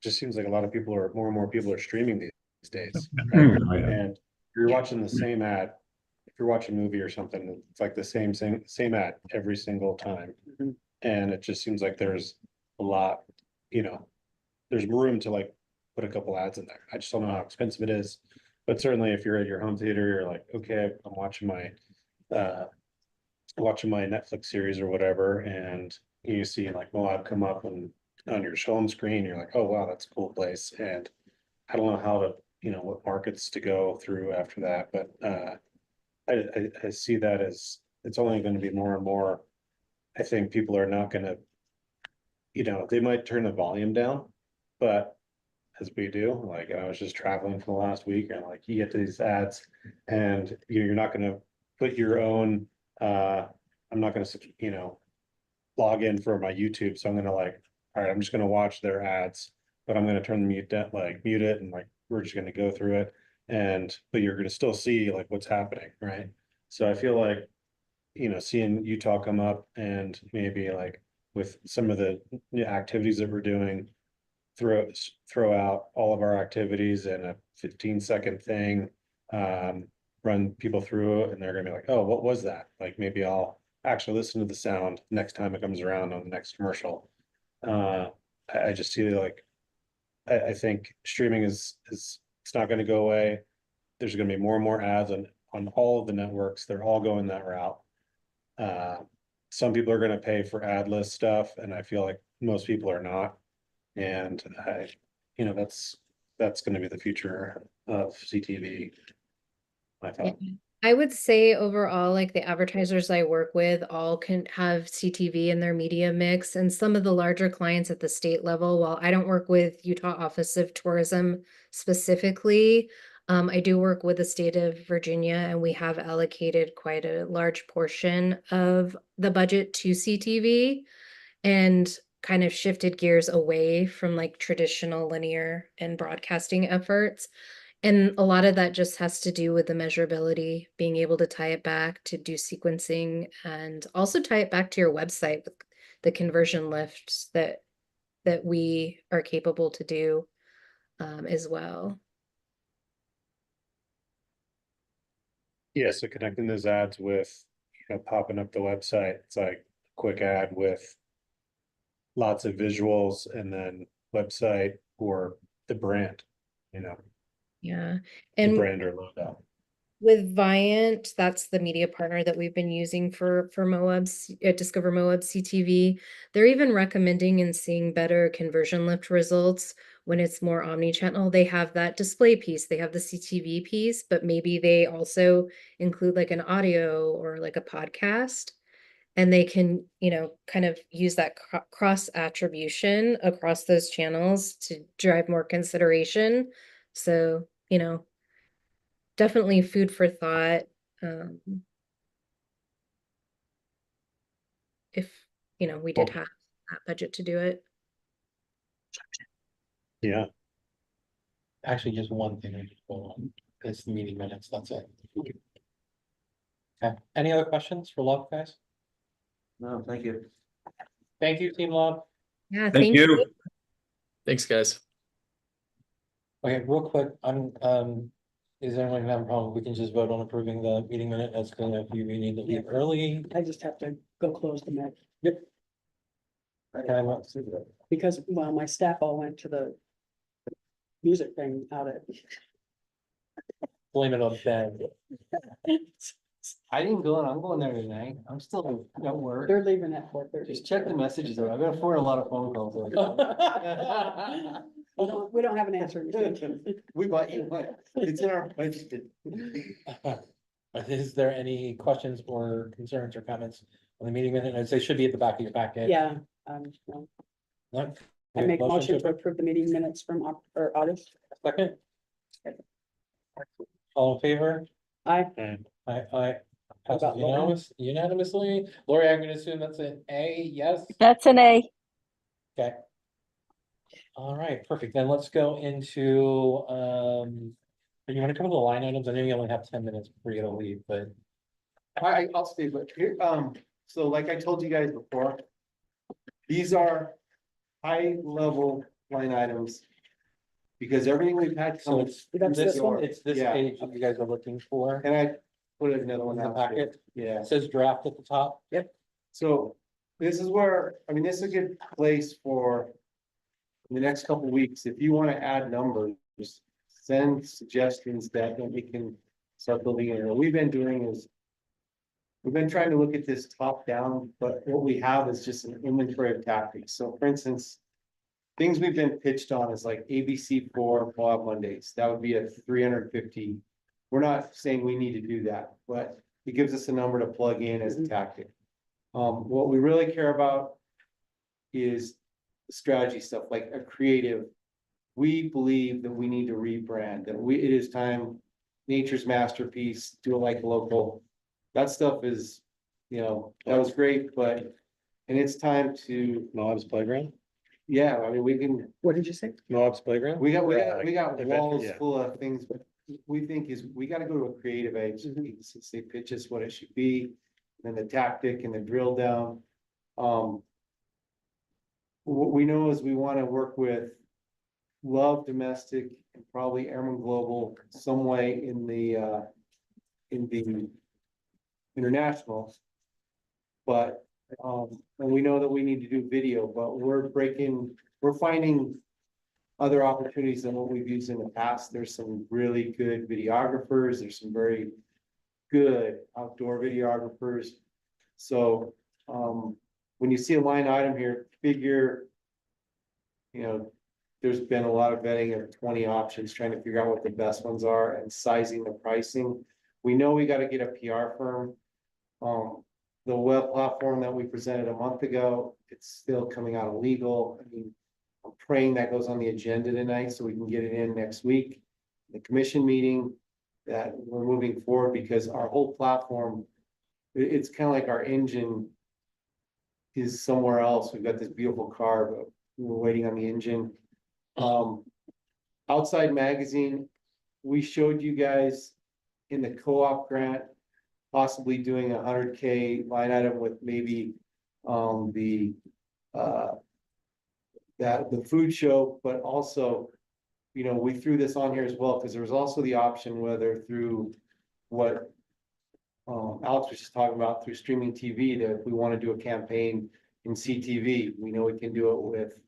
D: just seems like a lot of people are, more and more people are streaming these days. And you're watching the same ad, if you're watching a movie or something, it's like the same ad every single time. And it just seems like there's a lot, there's room to like put a couple ads in there. I just don't know how expensive it is. But certainly if you're at your home theater, you're like, okay, I'm watching my Netflix series or whatever, and you see like Moab come up and on your home screen, you're like, oh wow, that's a cool place. And I don't know how to, what markets to go through after that, but I see that as it's only going to be more and more. I think people are not gonna, they might turn the volume down, but as we do, like I was just traveling for the last week and like you get to these ads and you're not gonna put your own, I'm not gonna, log in for my YouTube. So I'm gonna like, all right, I'm just gonna watch their ads, but I'm gonna turn the mute it and like, we're just gonna go through it. But you're gonna still see like what's happening, right? So I feel like, seeing Utah come up and maybe like with some of the activities that we're doing, throw out all of our activities in a 15-second thing, run people through it, and they're gonna be like, oh, what was that? Like maybe I'll actually listen to the sound next time it comes around on the next commercial. I just see like, I think streaming is it's not gonna go away. There's gonna be more and more ads on all of the networks. They're all going that route. Some people are gonna pay for ad list stuff, and I feel like most people are not. And that's gonna be the future of CTV. I thought.
N: I would say overall, like the advertisers I work with all can have CTV in their media mix, and some of the larger clients at the state level, while I don't work with Utah Office of Tourism specifically, I do work with the state of Virginia, and we have allocated quite a large portion of the budget to CTV and kind of shifted gears away from like traditional linear and broadcasting efforts. And a lot of that just has to do with the measurability, being able to tie it back to do sequencing and also tie it back to your website with the conversion lifts that we are capable to do as well.
D: Yeah, so connecting those ads with, popping up the website, it's like a quick ad with lots of visuals and then website or the brand,
N: Yeah.
D: the
N: And
D: brand or logo.
N: with Viant, that's the media partner that we've been using for Moab's Discover Moab CTV. They're even recommending and seeing better conversion lift results when it's more omni-channel. They have that display piece, they have the CTV piece, but maybe they also include like an audio or like a podcast. And they can, kind of use that cross attribution across those channels to drive more consideration. So, definitely food for thought. If, we did have that budget to do it.
D: Yeah.
A: Actually, just one thing I just pulled on, it's the meeting minutes, that's it. Okay, any other questions for Lob, guys?
I: No, thank you.
A: Thank you, Team Lob.
N: Yeah,
L: Thank you.
O: Thanks, guys.
A: Okay, real quick, is anyone gonna have a problem? We can just vote on approving the meeting minute as kind of you need to leave early.
H: I just have to go close the mic
A: Okay,
H: because, well, my staff all went to the music thing out at.
A: blame it on Ben.
K: I didn't go and I'm going there tonight. I'm still at work.
H: They're leaving at 4:30.
K: Just check the messages. I've got a lot of phone calls.
H: We don't have an answer.
K: We bought you one. It's in our budget.
A: Is there any questions or concerns or comments on the meeting minute? As they should be at the back of your packet.
H: Yeah.
A: No?
H: I make motion to approve the meeting minutes from August.
A: Second? All in favor?
H: Aye.
A: Aye. Passes
H: about Lori?
A: unanimously. Lori, I'm gonna assume that's an A, yes?
J: That's an A.
A: Okay. All right, perfect. Then let's go into, you wanna cover the line items? I know you only have 10 minutes before you gotta leave, but.
K: I'll stay, but here, so like I told you guys before. These are high level line items. Because everything we've had
A: So
K: come.
A: it's
H: That's
A: this
H: this
A: one,
H: one?
A: it's this
K: Yeah.
A: page that you guys are looking for.
K: And I put another one
A: In the
K: out. there.
A: packet?
K: Yeah.
A: It says draft at the top.
K: So this is where, I mean, this is a good place for the next couple of weeks, if you want to add numbers, send suggestions that we can start building in. What we've been doing is we've been trying to look at this top down, but what we have is just an inventory of tactics. So for instance, things we've been pitched on is like ABC for Bob Mondays. That would be a 350. We're not saying we need to do that, but it gives us a number to plug in as a tactic. What we really care about is the strategy stuff, like a creative. We believe that we need to rebrand, that it is time, nature's masterpiece, do it like local. That stuff is, that was great, but, and it's time to,
D: Moab's Playground,
K: yeah, I mean, we can,
H: What did you say?
D: Moab's Playground?
K: we got
D: Adventure,
K: walls
D: yeah.
K: full of things, but we think is, we gotta go to a creative agency, since they pitch us what it should be. Then the tactic and the drill down. What we know is we wanna work with Love Domestic and probably Airman Global some way in the international. But, and we know that we need to do video, but we're finding other opportunities than what we've used in the past. There's some really good videographers. There's some very good outdoor videographers. So, when you see a line item here, figure, there's been a lot of vetting of 20 options, trying to figure out what the best ones are and sizing the pricing. We know we got to get a PR firm. The web platform that we presented a month ago, it's still coming out illegal. I mean, I'm praying that goes on the agenda tonight so we can get it in next week. The commission meeting that we're moving forward because our whole platform, it's kind of like our engine is somewhere else. We've got this beautiful car, but we're waiting on the engine. Outside Magazine, we showed you guys in the co-op grant, possibly doing 100K line item with maybe the food show, but also, we threw this on here as well, because there was also the option whether through what Alex was just talking about through streaming TV, that if we want to do a campaign in CTV, we know we can do it with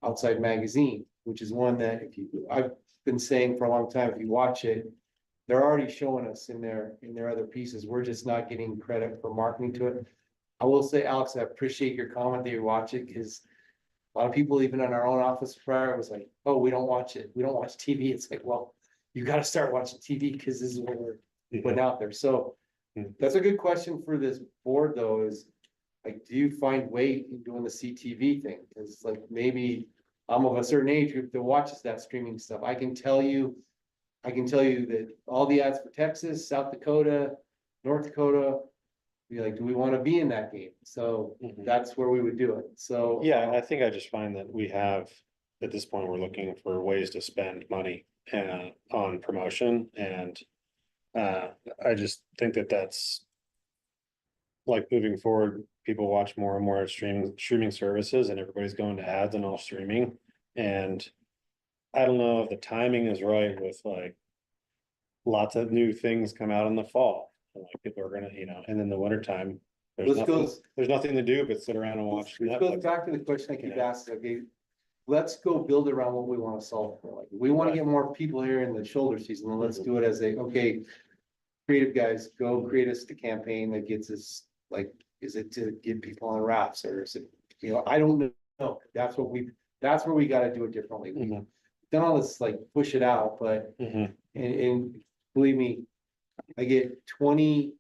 K: Outside Magazine, which is one that I've been saying for a long time, if you watch it, they're already showing us in their other pieces. We're just not getting credit for marketing to it. I will say, Alex, I appreciate your comment that you watch it, because a lot of people, even in our own office prior, was like, oh, we don't watch it. We don't watch TV. It's like, well, you got to start watching TV because this is what we're putting out there. So that's a good question for this board, though, is like, do you find weight in doing the CTV thing? Because like, maybe I'm of a certain age group that watches that streaming stuff. I can tell you that all the ads for Texas, South Dakota, North Dakota, be like, do we want to be in that game? So that's where we would do it. So.
D: Yeah, I think I just find that we have, at this point, we're looking for ways to spend money on promotion, and I just think that that's like moving forward, people watch more and more streaming services, and everybody's going to ads and all streaming. And I don't know if the timing is right with like lots of new things come out in the fall. And like people are gonna, and in the wintertime, there's nothing to do but sit around and watch
K: This goes
D: Netflix.
K: back to the question I keep asking, okay, let's go build around what we want to solve for. Like, we want to get more people here in the shoulder season, then let's do it as creative guys, go create us the campaign that gets us, like, is it to get people on rafts, or is it, I don't know. That's where we gotta do it differently. We've done all this, like, push it out, but, and believe me, I get 20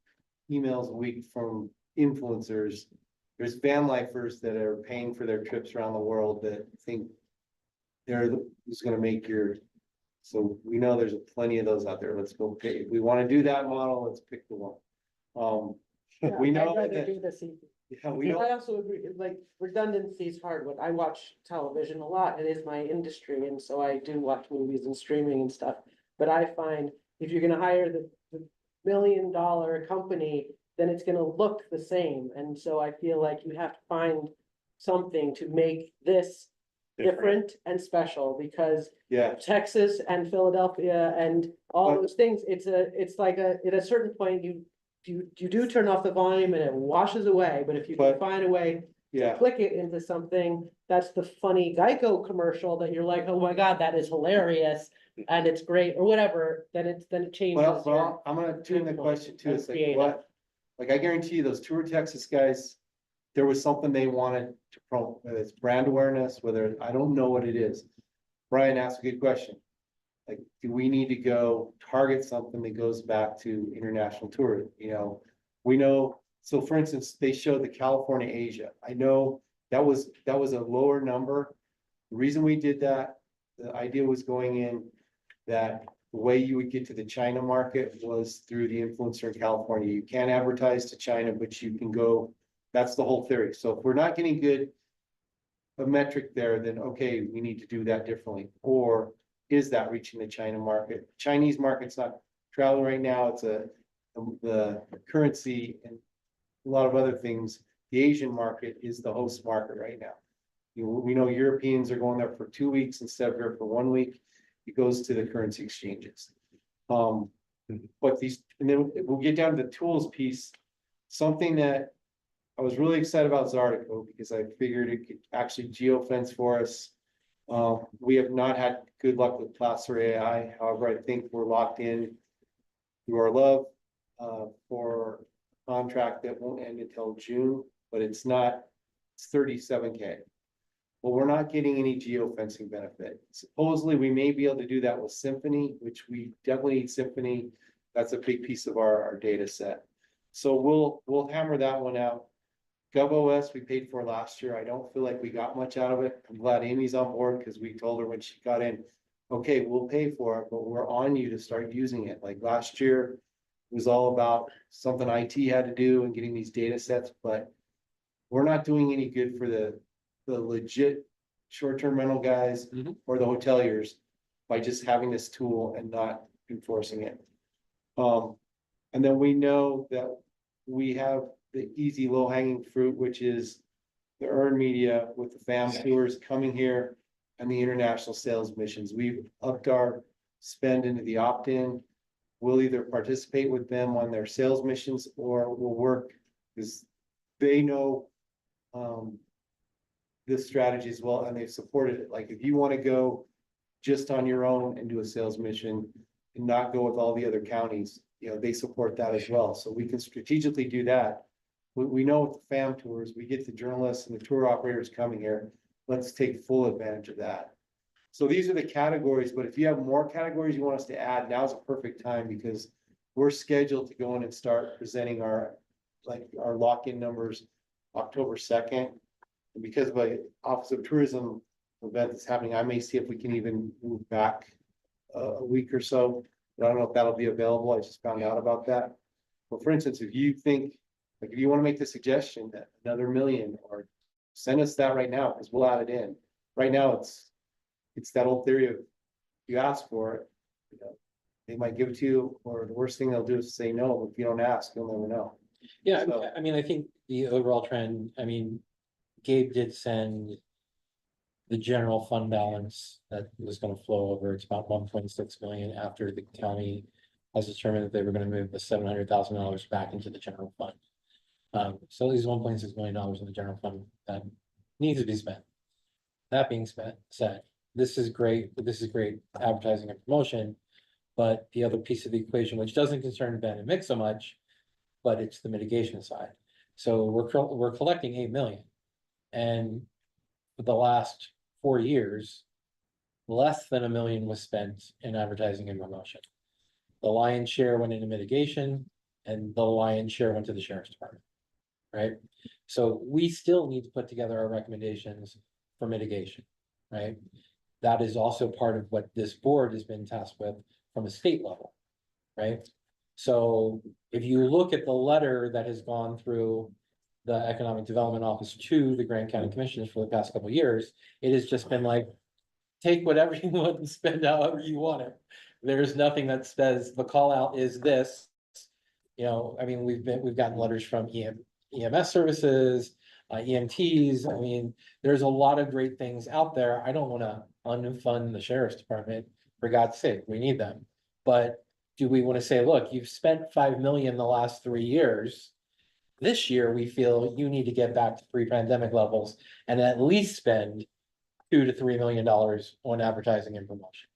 K: emails a week from influencers there's van lifers that are paying for their trips around the world that think who's gonna make your, so we know there's plenty of those out there. Let's go pay. If we want to do that model, let's pick the one. We know
B: I'd rather
K: that,
B: do this.
K: yeah, we know.
B: I also agree, like redundancy is hard, but I watch television a lot, it is my industry, and so I do watch movies and streaming and stuff. But I find if you're gonna hire the $1 million company, then it's gonna look the same, and so I feel like you have to find something to make this different and special, because
K: Yeah,
B: Texas and Philadelphia and all those things, it's like at a certain point, you do turn off the volume and it washes away, but if you can
K: But-
B: find a way
K: yeah.
B: click it into something, that's the funny Geico commercial that you're like, oh my God, that is hilarious, and it's great, or whatever, then it changes.
K: I'm gonna turn the question to,
B: That's
K: it's like,
B: creative.
K: what, like, I guarantee you, those Tour Texas guys, there was something they wanted to promote, whether it's brand awareness, whether, I don't know what it is. Brian asked a good question. Like, do we need to go target something that goes back to international tourism, you know? We know, so for instance, they showed the California Asia. I know that was a lower number. The reason we did that, the idea was going in that the way you would get to the China market was through the influencer in California. You can't advertise to China, but you can go, that's the whole theory. So if we're not getting a metric there, then okay, we need to do that differently. Or is that reaching the China market? Chinese market's not traveling right now. It's the currency and a lot of other things. The Asian market is the host market right now. We know Europeans are going there for 2 weeks instead of here for 1 week. It goes to the currency exchanges. But and then we'll get down to the tools piece. Something that I was really excited about Zartico because I figured it could actually geofence for us. We have not had good luck with Placer AI. However, I think we're locked in through our love for a contract that won't end until June, but it's 37K. Well, we're not getting any geofencing benefit. Supposedly, we may be able to do that with Symphony, which we definitely need Symphony. That's a big piece of our data set. So we'll hammer that one out. GovOS we paid for last year. I don't feel like we got much out of it. I'm glad Amy's on board because we told her when she got in, okay, we'll pay for it, but we're on you to start using it. Like last year, it was all about something IT had to do and getting these data sets, but we're not doing any good for the legit short-term rental guys or the hoteliers by just having this tool and not enforcing it. And then we know that we have the easy low-hanging fruit, which is the earned media with the fam tours coming here and the international sales missions. We've upped our spend into the opt-in. We'll either participate with them on their sales missions or we'll work because they know this strategy as well, and they've supported it. Like if you want to go just on your own and do a sales mission and not go with all the other counties, you know, they support that as well. So we can strategically do that. We know with the fam tours, we get the journalists and the tour operators coming here. Let's take full advantage of that. So these are the categories, but if you have more categories you want us to add, now's a perfect time because we're scheduled to go in and start presenting our lock-in numbers October 2nd. And because of the Office of Tourism event that's happening, I may see if we can even move back a week or so. But I don't know if that'll be available. I just found out about that. But for instance, if you think, like if you want to make the suggestion that another $1 million, or send us that right now, because we'll add it in. Right now, it's that old theory of you ask for it, you know, they might give it to you, or the worst thing they'll do is say no. If you don't ask, you'll never know.
A: Yeah,
K: So-
A: I mean, I think the overall trend, I mean, Gabe did send the general fund balance that was gonna flow over. It's about 1.6 million after the county has determined that they were gonna move the $700,000 back into the general fund. So there's $1.6 million in the general fund that needs to be spent. That being said, this is great advertising and promotion. But the other piece of the equation, which doesn't concern Ben and Mick so much, but it's the mitigation side. So we're collecting 8 million. And for the last 4 years, less than 1 million was spent in advertising and promotion. The lion's share went into mitigation and the lion's share went to the sheriff's department. right? So we still need to put together our recommendations for mitigation, right? That is also part of what this board has been tasked with from a state level, right? So if you look at the letter that has gone through the Economic Development Office to the Grand County Commissioners for the past couple of years, it has just been like, take whatever you want and spend however you want it. There's nothing that says the call out is this. You know, I mean, we've gotten letters from EMS services, EMTs. I mean, there's a lot of great things out there. I don't wanna unfund the sheriff's department, for God's sake, we need them. But do we wanna say, look, you've spent 5 million the last 3 years. This year, we feel you need to get back to pre-pandemic levels and at least spend $2 to $3 million on advertising and promotion.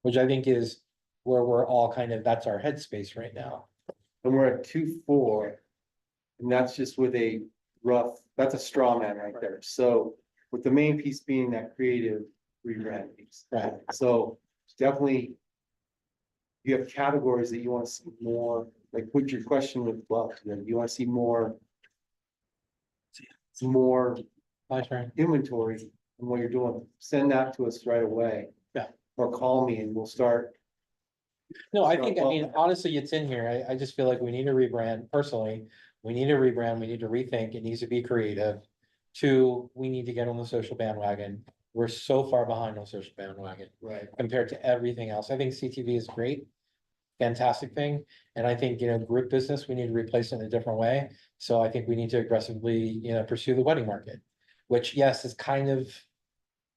A: Which I think is where we're all kind of, that's our headspace right now.
K: And we're at 2.4. And that's just with a rough, that's a straw man right there. So with the main piece being that creative rebrand piece.
A: Right.
K: So definitely. You have categories that you want to see more, like what your question would love to them, you want to see more. More inventory and what you're doing, send that to us right away.
A: Yeah.
K: Or call me and we'll start.
A: No, I think, I mean, honestly, it's in here. I just feel like we need a rebrand personally. We need a rebrand. We need to rethink. It needs to be creative. 2, we need to get on the social bandwagon. We're so far behind on social bandwagon
K: Right.
A: compared to everything else. I think CTV is great. Fantastic thing. And I think, you know, group business, we need to replace it in a different way. So I think we need to aggressively, you know, pursue the wedding market, which, yes, is kind of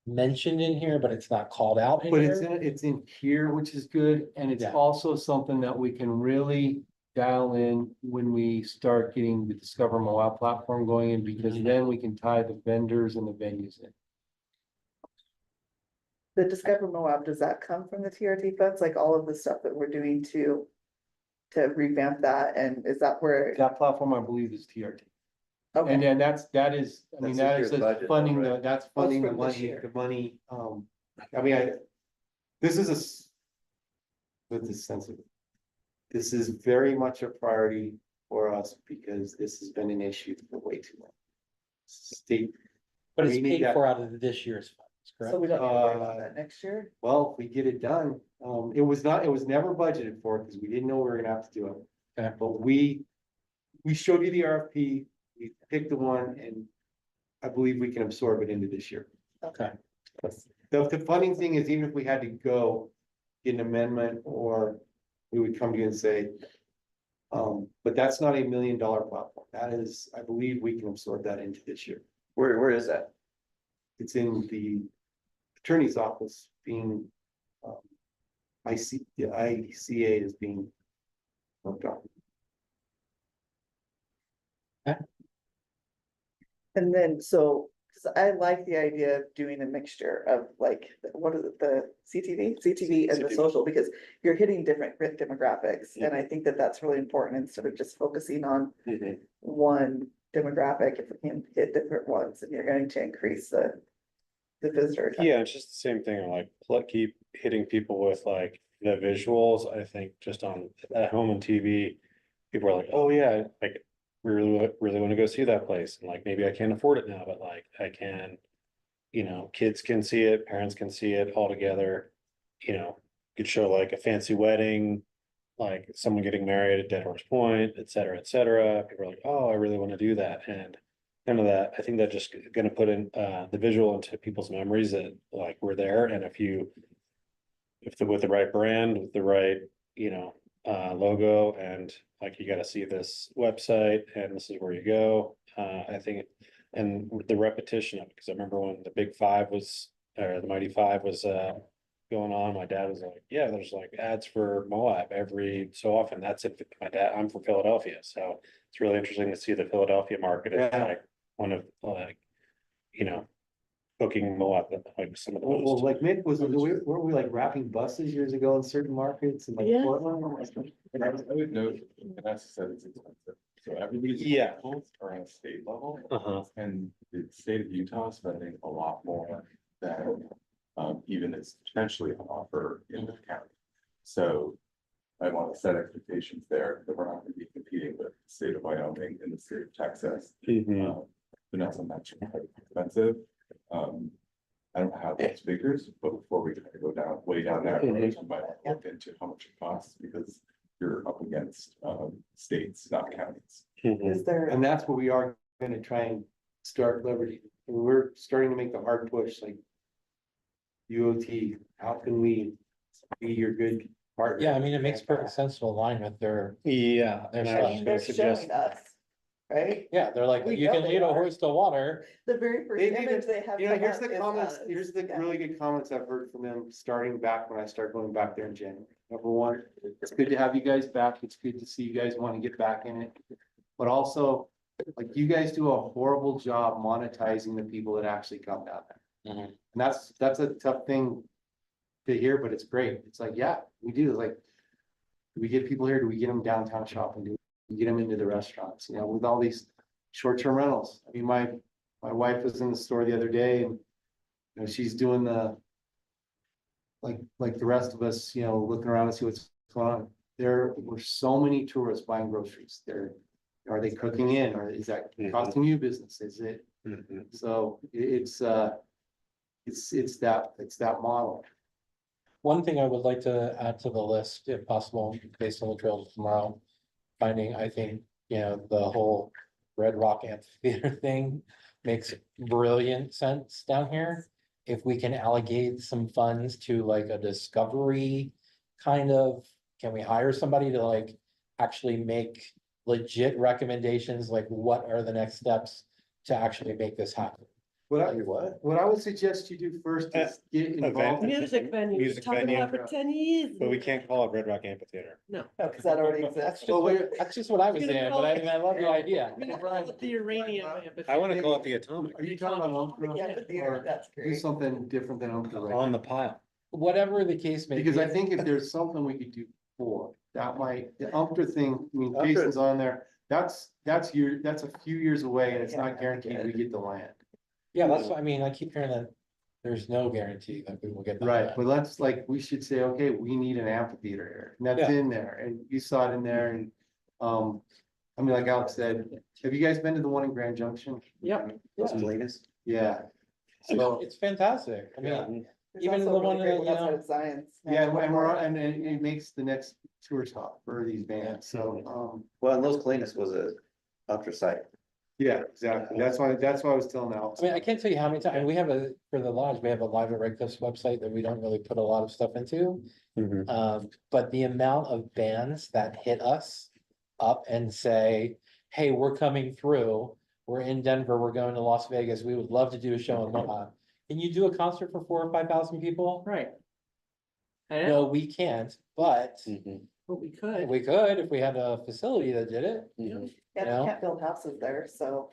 A: mentioned in here, but it's not called out in
K: But it's
A: here.
K: it's in here, which is good, and it's
A: Yeah.
K: also something that we can really dial in when we start getting the Discover Moab platform going in, because then we can tie the vendors and the venues in.
F: The Discover Moab, does that come from the TRT funds, like all of the stuff that we're doing to revamp that, and is that where?
K: That platform, I believe, is TRT.
F: Okay.
K: And then that is, I mean,
I: That's
K: that
I: this
K: is
I: year's budget,
K: funding
I: though,
K: the, that's funding the
F: from this
K: money,
F: year.
K: the money, I mean, this is with this sensitive. This is very much a priority for us because this has been an issue for way too long. State,
A: But it's
K: we need
A: paid
K: that-
A: for out of this year's funds,
F: So we
A: correct?
F: don't need to worry about that next year?
K: well, if we get it done, it was never budgeted for because we didn't know we were gonna have to do it.
A: Okay.
K: But we showed you the RFP, we picked the one, and I believe we can absorb it into this year.
A: Okay.
K: The funding thing is, even if we had to go get an amendment, or we would come to you and say. But that's not $1 million platform. That is, I believe we can absorb that into this year.
I: Where is that?
K: It's in the attorney's office being. The ICA is being worked on.
F: And then, so, cause I like the idea of doing a mixture of like, what is it, the CTV and the
I: CTV.
F: social, because you're hitting different demographics. And I think that that's really important instead of just focusing on one demographic. If we can hit different ones, and you're going to increase the visitor. count.
D: Yeah, it's just the same thing, like, keep hitting people with like the visuals, I think, just on at home and TV. People are like, oh yeah, like, we really wanna go see that place, and like, maybe I can't afford it now, but like, I can. You know, kids can see it, parents can see it all together, you know, could show like a fancy wedding. Like someone getting married at Dead Horse Point, et cetera, people are like, oh, I really wanna do that, and. None of that, I think that just gonna put in the visual into people's memories that like we're there, and with the right brand, with the right, you know, logo, and like you gotta see this website and this is where you go. I think, and with the repetition of it, because I remember when the Big Five was, or the Mighty Five was going on, my dad was like, yeah, there's like ads for Moab every so often. That's it. I'm from Philadelphia, so it's really interesting to see the Philadelphia market as
K: Yeah.
D: like one of like, you know, booking Moab, like some of the
K: Well,
D: most.
K: like Mick was, weren't we like wrapping buses years ago in certain markets and like
F: Yeah.
K: Portland?
E: I would note, Vanessa said it's expensive, so everybody's.
D: Yeah.
E: examples are on a state level,
D: Uh-huh.
E: and the state of Utah is spending a lot more than, even is potentially on offer in the county. So, I want to set expectations there that we're not going to be competing with the state of Wyoming and the state of Texas. Vanessa mentioned how expensive. I don't have those figures, but before we kind of go down, way down that road, we might look into how much it costs, because you're up against states, not counties.
F: Is there,
K: And that's what we are gonna try and start leveraging. And we're starting to make the hard push, like UOT, how can we be your good partner?
A: Yeah, I mean, it makes perfect sense to align with their,
D: Yeah,
A: There's
D: and I
A: stuff.
D: was
F: I mean,
D: gonna
F: they're
D: suggest,
F: showing us, right?
A: yeah, they're like,
F: We
A: you
F: know
A: can
F: they
A: lead a
F: are.
A: horse to water.
F: The very first
K: They've
F: image
K: even-
F: they have.
K: You know,
F: come
K: here's
F: up
K: the
F: is
K: comments,
F: us.
K: here's the
F: Yeah.
K: really good comments I've heard from them, starting back when I started going back there in January. Number one, it's good to have you guys back, it's good to see you guys want to get back in it. But also, like, you guys do a horrible job monetizing the people that actually come down there.
A: Mhm.
K: And that's a tough thing to hear, but it's great. It's like, yeah, we do, like, do we get people here? Do we get them downtown shopping? Do we get them into the restaurants? You know, with all these short-term rentals. I mean, my wife was in the store the other day, and you know, she's doing the like the rest of us, you know, looking around to see what's going on. There were so many tourists buying groceries. Are they cooking in, or is that costing you business? Is it? So it's that model.
A: One thing I would like to add to the list, if possible, based on the trails tomorrow, finding, I think, you know, the whole Red Rock Amphitheater thing makes brilliant sense down here. If we can allocate some funds to like a discovery kind of, can we hire somebody to like actually make legit recommendations, like what are the next steps to actually make this happen?
K: What I would suggest you do first is get involved.
B: Music venue, we've
D: Music
B: been talking about
K: venue.
B: for 10 years.
D: but we can't call it Red Rock Amphitheater.
B: No.
F: No, because that already exists.
A: Well, that's just what I was
B: You're gonna
A: saying,
B: call
A: but I
B: it-
A: mean, I love the idea.
B: I'm gonna call it the uranium.
D: I wanna call it the Atomic,
K: Are you talking about
F: Yeah,
K: Umpqua,
F: the-
K: or
F: that's
K: do
F: great.
K: something different than Umpqua right
D: on
K: now?
D: the pile.
A: Whatever the case may be.
K: Because I think if there's something we could do for, that might, the Umpqua thing, I mean,
I: Umpqua-
K: Jason's on there. That's a few years away, and it's
F: Yeah,
K: not guaranteed we get the land.
A: Yeah, that's what I mean. I keep hearing that there's no guarantee that we will get that.
K: Right,
A: done.
K: but let's like, we should say, okay, we need an amphitheater here, and that's
A: Yeah.
K: in there, and you saw it in there, and, I mean, like Alex said, have you guys been to the one in Grand Junction?
B: Yep.
I: Those cleanest.
K: Yeah.
A: So
K: So,
A: it's fantastic. I
K: Yeah.
A: mean,
F: There's
A: even
F: also
A: the
F: a really
A: one
F: great
A: that, you
F: outside
A: know,
F: of Science.
K: yeah, and we're, and it makes the next tour stop for these bands, so,
I: Well, and Los Colinas was a ultra site.
K: yeah, exactly, that's why I was telling Alex.
A: I mean, I can't tell you how many times, we have for the lodge, we have a Live at Red Cliffs website that we don't really put a lot of stuff into. But the amount of bands that hit us up and say, hey, we're coming through, we're in Denver, we're going to Las Vegas, we would love to do a show in Omaha. Can you do a concert for 4,000 or 5,000 people?
B: Right. I know,
A: No, we can't, but
B: but we could.
A: we could if we had a facility that did it.
F: Yeah,
A: You
F: they
A: know?
F: can't build houses there, so.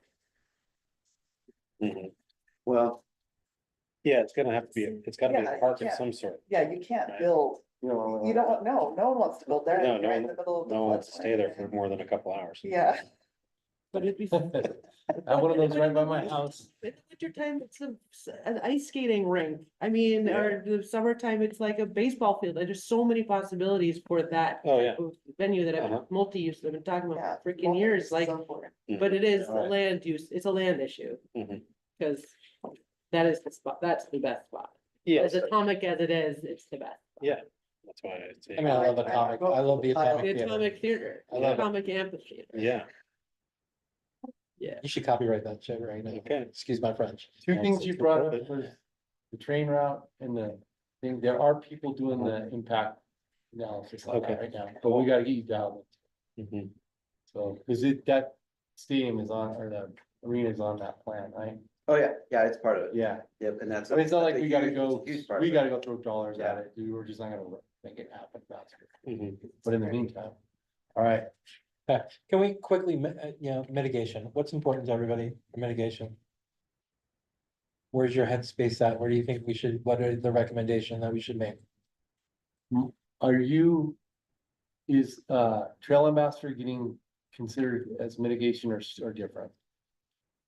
I: Well,
D: Yeah, it's gonna have to be, it's gotta be
F: Yeah,
D: a park of
F: yeah.
D: some sort.
F: Yeah, you can't
D: Right.
F: build,
K: You know,
F: you don't want, no one wants to build there.
D: No,
F: You're right in
D: no,
F: the middle of the
D: No one wants to
F: floodplain.
D: stay there for more than a couple hours.
F: Yeah,
B: But it'd be.
A: I have one of those right by my house.
B: In the wintertime, it's an ice skating rink. I mean, or the summertime, it's like a baseball field. There's so many possibilities for that
D: Oh, yeah.
B: venue that
D: Uh-huh.
B: I've multi-use, that I've been talking
F: yeah.
B: about for freaking years, like, but it is a
K: Alright.
B: land use, it's a land issue.
D: Mhm.
B: Cause that is the spot, that's the best spot.
D: Yes,
B: As atomic as it is, it's the best.
D: yeah, that's why I say,
A: I mean, I love Atomic, I love the Atomic
B: The
A: Theater.
B: Atomic Theater,
A: I
B: the
A: love it.
B: Atomic Amphitheater.
D: yeah,
B: Yeah.
A: You should copyright that shit right now.
D: okay.
A: Excuse my French.
K: Two
D: Yeah,
K: things
D: so
K: you
D: it's
K: brought
D: good.
K: up was the train route and the thing, there are people doing the impact analysis on that
D: Okay.
K: right now, but we gotta get you dialed in.
D: Mhm.
K: So, is it that stadium is on, or the arena is on that plan, right?
I: oh, yeah, it's part of it.
K: Yeah,
I: Yep, and that's.
K: I mean, it's not like
I: that's a
K: we gotta
I: huge-
K: go,
I: it's a huge part
K: we
I: of it.
K: gotta go throw dollars at
I: Yeah.
K: it, we were just not gonna make it happen faster.
D: Mhm.
K: But in the meantime, all right,
A: Can we quickly, mitigation, what's important to everybody, for mitigation? Where's your headspace at? Where do you think we should, what are the recommendation that we should make?
K: are you, is, trail ambassador getting considered as mitigation or different?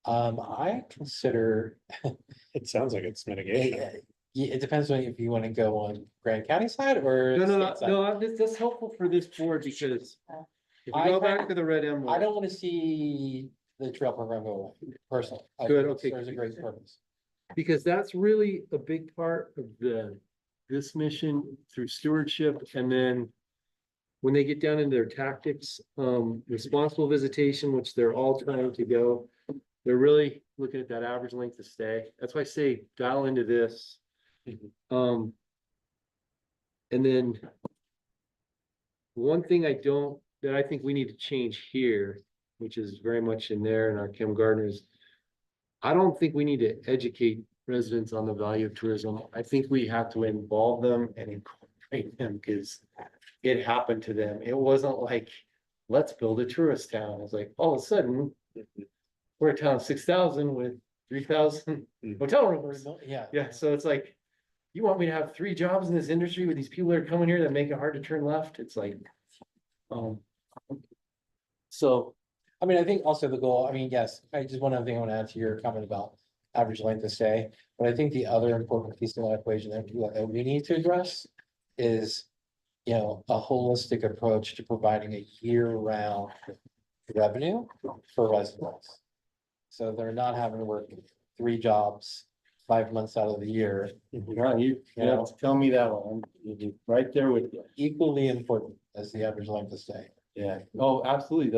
A: I consider
D: It sounds like it's mitigation.
A: Yeah, it depends on if you wanna go on Grand County side or. state side.
K: That's helpful for this board because if we
A: I
K: go
A: ha-
K: back to the red emerald.
A: I don't wanna see the trail program go away, personally. I
K: Good,
A: think it
K: okay.
A: serves a great purpose.
K: Because that's really a big part of this mission through stewardship, and then. When they get down into their tactics, responsible visitation, which they're all trying to go. They're really looking at that average length of stay. That's why I say dial into this. And then. One thing that I think we need to change here, which is very much in there in our Kim Gardner's. I don't think we need to educate residents on the value of tourism. I think we have to involve them and incorporate them because it happened to them. It wasn't like, let's build a tourist town. It's like, all of a sudden, we're a town of 6,000 with 3,000 hotel rooms.
A: Yeah.
K: Yeah, so it's like, you want me to have 3 jobs in this industry with these people that are coming here that make it hard to turn left? It's like, so.
A: I mean, I think also the goal, I mean, yes, I just one other thing I want to add to your comment about average length of stay. But I think the other important piece of that equation that we need to address is, you know, a holistic approach to providing a year-round revenue for residents. So they're not having to work 3 jobs 5 months out of the year.
K: You have to tell me that one. I'm right there with you.
A: Equally important as the average length of stay.
K: Yeah, oh, absolutely,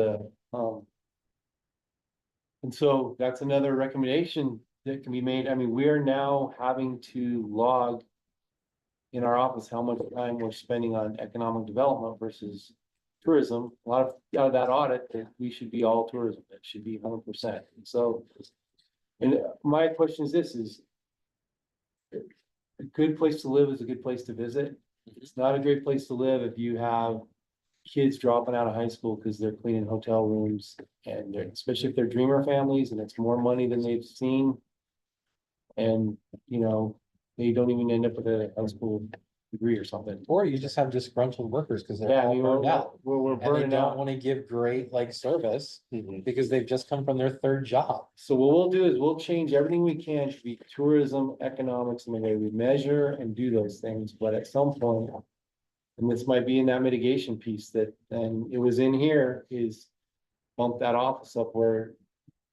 K: and so that's another recommendation that can be made. I mean, we are now having to log in our office how much time we're spending on economic development versus tourism. A lot of that audit, that we should be all tourism, that should be 100%. And so, and my question is this, is a good place to live is a good place to visit. It's not a great place to live if you have kids dropping out of high school because they're cleaning hotel rooms, and especially if they're dreamer families and it's more money than they've seen. And, you know, they don't even end up with a high school degree or something.
A: Or you just have disgruntled workers because they're
K: Yeah, I
A: all
K: mean,
A: burned out.
K: we're
A: And they
K: burning
A: don't
K: out.
A: want to give great like service because they've just come from their 3rd job.
K: So what we'll do is we'll change everything we can to be tourism, economics, and the way we measure and do those things, but at some point. And this might be in that mitigation piece that, and it was in here, is bump that office up where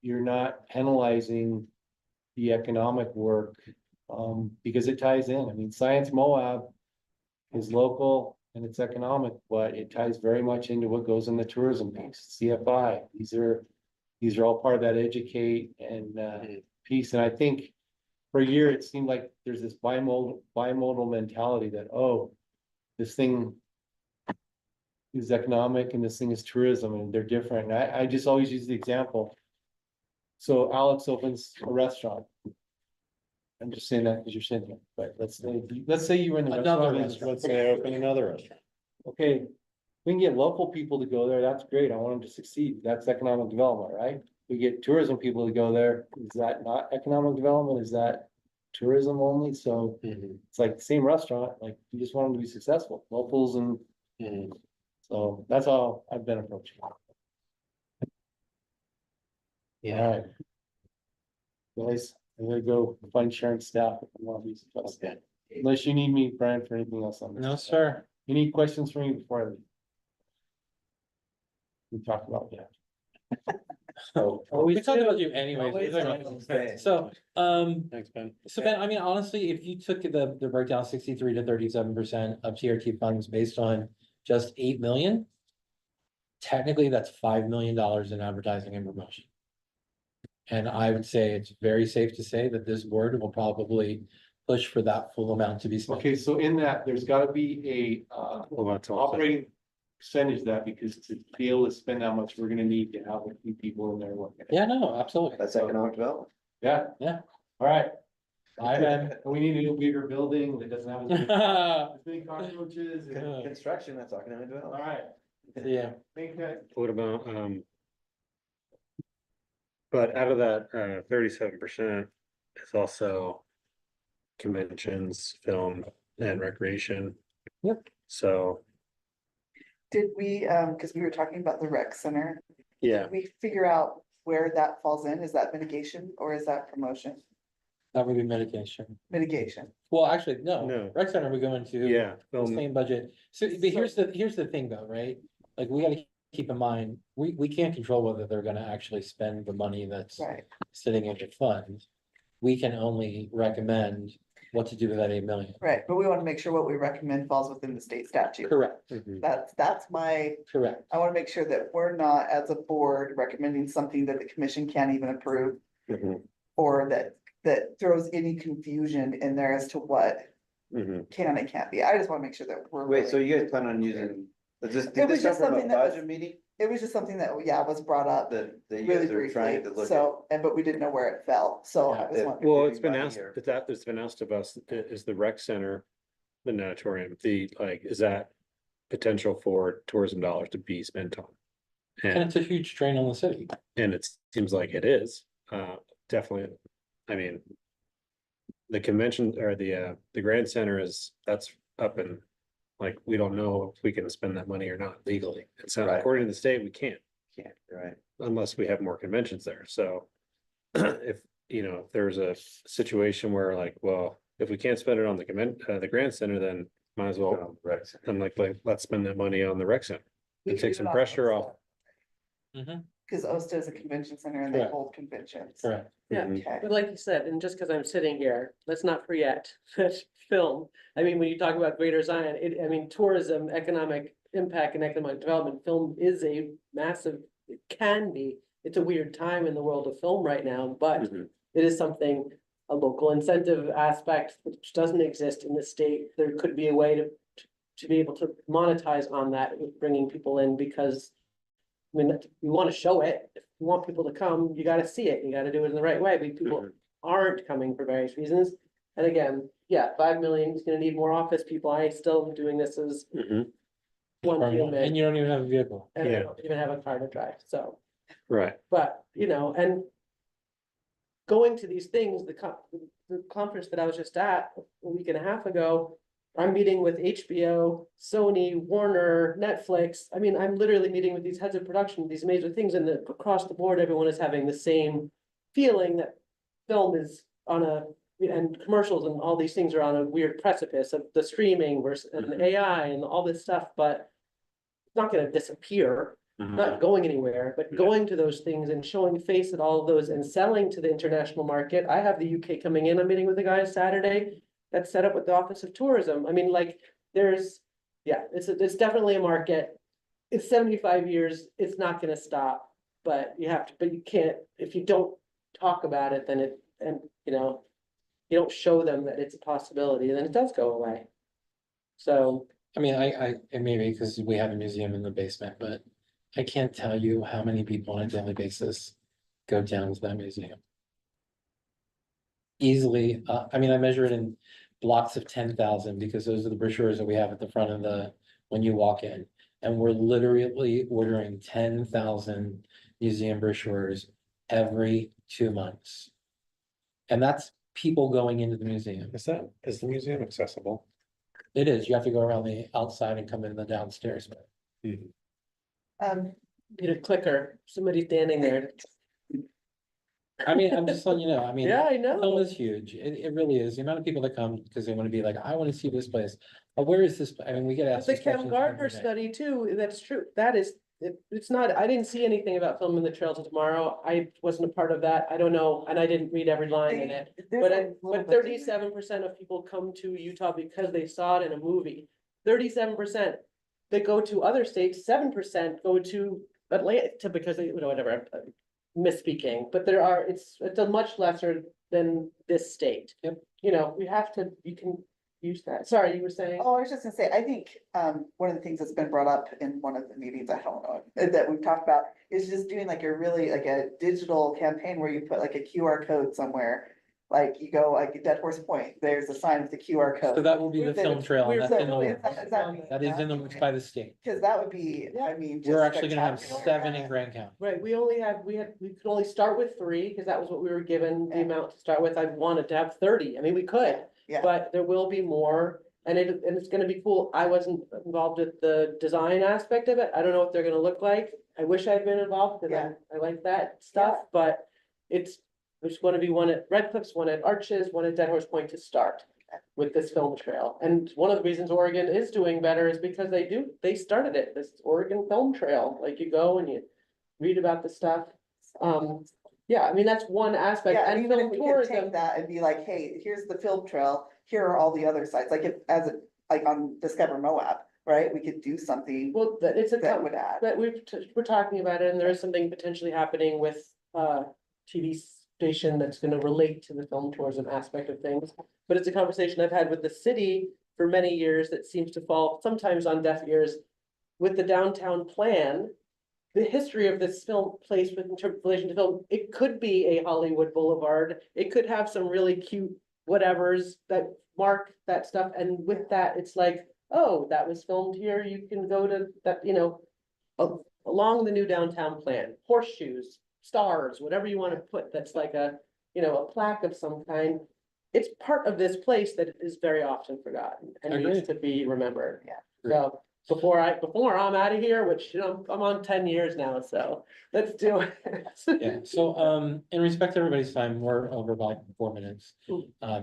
K: you're not penalizing the economic work, because it ties in. I mean, Science Moab is local and it's economic, but it ties very much into what goes in the tourism piece, CFI. These are all part of that educate and piece. And I think for a year, it seemed like there's this bimodal mentality that, oh, this thing is economic and this thing is tourism and they're different. And I just always use the example. So Alex opens a restaurant. I'm just saying that because you're sitting here, but let's say you were in the
A: Another
K: restaurant.
A: restaurant.
D: Let's say I open another restaurant.
K: Okay, we can get local people to go there. That's great. I want them to succeed. That's economic development, right? We get tourism people to go there. Is that not economic development? Is that tourism only? So it's like the same restaurant, like you just want them to be successful, locals and. So that's how I've been approaching it.
D: Yeah.
K: Alright. Guys, I'm gonna go find Sharon staff if I want to be successful.
D: Okay.
K: Unless you need me, Brian, for anything else on this.
A: No, sir.
K: Any questions for me before I leave? We talked about that.
A: Oh, we talked about you anyways. So,
D: Thanks, Ben.
A: so Ben, I mean, honestly, if you took the breakdown 63 to 37% of TRT funds based on just 8 million. Technically, that's $5 million in advertising and promotion. And I would say it's very safe to say that this board will probably push for that full amount to be spent.
K: Okay, so in that, there's gotta be a
D: Well, that's all.
K: operating percentage of that, because to be able to spend that much, we're gonna need to have a few people in there working.
A: Yeah, no, absolutely.
I: That's economic development.
K: Yeah.
A: Yeah.
K: All right.
A: Ben.
K: We need a new bigger building that doesn't have as many cockroaches. and-
I: Construction, that's economic
K: All
I: development.
K: right.
A: Yeah.
K: Thank you.
D: What about, but out of that 37% is also conventions, film and recreation.
A: Yep.
D: So,
F: Did we, because we were talking about the rec center,
D: yeah,
F: did we figure out where that falls in? Is that mitigation or is that promotion?
A: That would be mitigation.
F: mitigation.
A: Well, actually, no,
D: No.
A: rec center would go into
D: Yeah.
A: the same budget. So, but here's the thing though, right? Like, we gotta keep in mind, we can't control whether they're gonna actually spend the money that's
F: Right,
A: sitting in the fund. We can only recommend what to do with that 8 million.
F: right, but we want to make sure what we recommend falls within the state statute.
A: Correct,
F: That's my,
A: correct.
F: I want to make sure that we're not, as a board, recommending something that the commission can't even approve.
D: Mhm.
F: Or that throws any confusion in there as to what
D: Mhm.
F: can and can't be. I just want to make sure that we're.
I: Wait, so
F: really-
I: you guys plan on using, is this,
F: It
I: did
F: was
I: this come
F: just
I: from a
F: something that was-
I: budget meeting
F: It was just something that, yeah, was brought up
I: that you
F: really
I: guys are trying to
F: briefly,
I: look at?
F: so, but we didn't know where it fell, so I was
I: Yeah,
F: wondering.
D: Well, it's been
I: Money
D: asked,
I: or-
D: it's been asked of us, is the rec center, the natatorium, is that potential for tourism dollars to be spent on?
A: And
D: And,
A: it's a huge strain on the city.
D: and it seems like it is, definitely, I mean. The convention or the Grand Center that's up and, like, we don't know if we can spend that money or not legally. It's
I: Right.
D: according to the state, we can't.
I: Can't, right?
D: Unless we have more conventions there, so. If, if there's a situation where like, well, if we can't spend it on the Grand Center, then might as well, then like, let's spend that money on the rec center.
F: We
D: And
F: can
D: take
F: do
D: some
F: it on
D: pressure
F: OSTA,
D: off.
F: Cause OSTA is a convention center and they
A: Correct.
F: hold conventions.
A: Correct.
B: Yeah,
D: Mhm.
F: Okay,
B: but like you said, and just because I'm sitting here, let's not forget that film. I mean, when you talk about Greater Zion, I mean, tourism, economic impact and economic development, film is a massive, it can be. It's a weird time in the world of film right now, but
D: Mhm.
B: it is something, a local incentive aspect which doesn't exist in the state. There could be a way to be able to monetize on that, with bringing people in, because I mean, you want to show it, if you want people to come, you gotta see it, you gotta do it in the right way, but people
D: Mhm.
B: aren't coming for various reasons. And again, yeah, 5 million is gonna need more office people, I still am doing this as
D: Mhm.
B: one
A: And
B: human,
A: you don't even have a vehicle.
B: and I
D: Yeah.
B: don't even have a car to drive, so.
D: Right,
B: But, and going to these things, the conference that I was just at a week and a half ago, I'm meeting with HBO, Sony, Warner, Netflix. I mean, I'm literally meeting with these heads of production, these major things, and across the board, everyone is having the same feeling that film is and commercials and all these things are on a weird precipice of the streaming versus and AI and all this stuff, but it's not gonna disappear. Not going anywhere, but going to those things and showing face at all of those and selling to the international market. I have the UK coming in. I'm meeting with the guys Saturday. That's set up with the Office of Tourism. I mean, like, it's definitely a market. It's 75 years. It's not gonna stop, but you can't, if you don't talk about it, then you don't show them that it's a possibility, then it does go away. So,
A: I mean, it may be because we have a museum in the basement, but I can't tell you how many people on a daily basis go down to that museum. Easily, I mean, I measure it in blocks of 10,000 because those are the brochures that we have at the front of when you walk in. And we're literally ordering 10,000 museum brochures every 2 months. And that's people going into the museum.
D: is the museum accessible?
A: It is, you have to go around the outside and come in the downstairs.
B: need a clicker, somebody standing there.
A: I mean, I'm just letting you know, I mean.
B: Yeah, I
A: Film
B: know.
A: is huge. It really is. The amount of people that come because they want to be like, I want to see this place. Where is this? I mean, we get asked.
B: The
A: these
B: Cam
A: questions
B: Gardner
A: every day.
B: study too, that's true. That is, it's not, I didn't see anything about Film in the Trails of Tomorrow. I wasn't a part of that. I don't know, and I didn't read every line in it. But 37% of people come to Utah because they saw it in a movie. 37%. They go to other states, 7% go to Atlanta because they, whatever, I'm misspeaking, but it's a much lesser than this state.
A: Yep.
B: You can use that. Sorry, you were saying?
F: Oh, I was just gonna say, I think, one of the things that's been brought up in one of the meetings, I don't know, that we've talked about, is just doing like a digital campaign where you put like a QR code somewhere. Like you go, like Dead Horse Point, there's a sign with the QR code.
A: So that will be the film trail and that's in the works. That is in the
F: works.
A: works by the state.
F: Cause that would be, I mean.
A: We're
F: just
A: actually gonna have
F: spectacular.
A: 7 in Grand County.
B: Right, we could only start with 3, because that was what we were given the amount to start with. I wanted to have 30. I mean, we could,
F: Yeah.
B: but there will be more. And it's gonna be cool. I wasn't involved with the design aspect of it. I don't know what they're gonna look like. I wish I'd been involved, because I like that stuff, but There's gonna be one at Red Cliffs, one at Arches, one at Dead Horse Point to start with this film trail. And one of the reasons Oregon is doing better is because they started it, this Oregon Film Trail. Like you go and you read about the stuff. Yeah, I mean, that's one aspect.
F: Yeah, and
B: And
F: even if
B: film
F: we could
B: tourism.
F: take that and be like, hey, here's the film trail, here are all the other sites, like if, as a, like on Discover Moab, right? We could do something
B: Well, that it's a.
F: that would add.
B: But we're talking about it, and there is something potentially happening with TV station that's gonna relate to the film tourism aspect of things. But it's a conversation I've had with the city for many years that seems to fall sometimes on deaf ears. With the downtown plan, the history of this film place with relation to film, it could be a Hollywood Boulevard. It could have some really cute whatevers that mark that stuff, and with that, it's like, oh, that was filmed here, you can go to that, you know. Along the new downtown plan, horseshoes, stars, whatever you want to put, that's like a, you know, a plaque of some kind. It's part of this place that is very often forgotten and needs
A: Agreed.
B: to be remembered.
F: Yeah.
B: So before I'm out of here, which, you know, I'm on 10 years now, so let's do it.
A: Yeah, so, in respect to everybody's time, we're over by 4 minutes.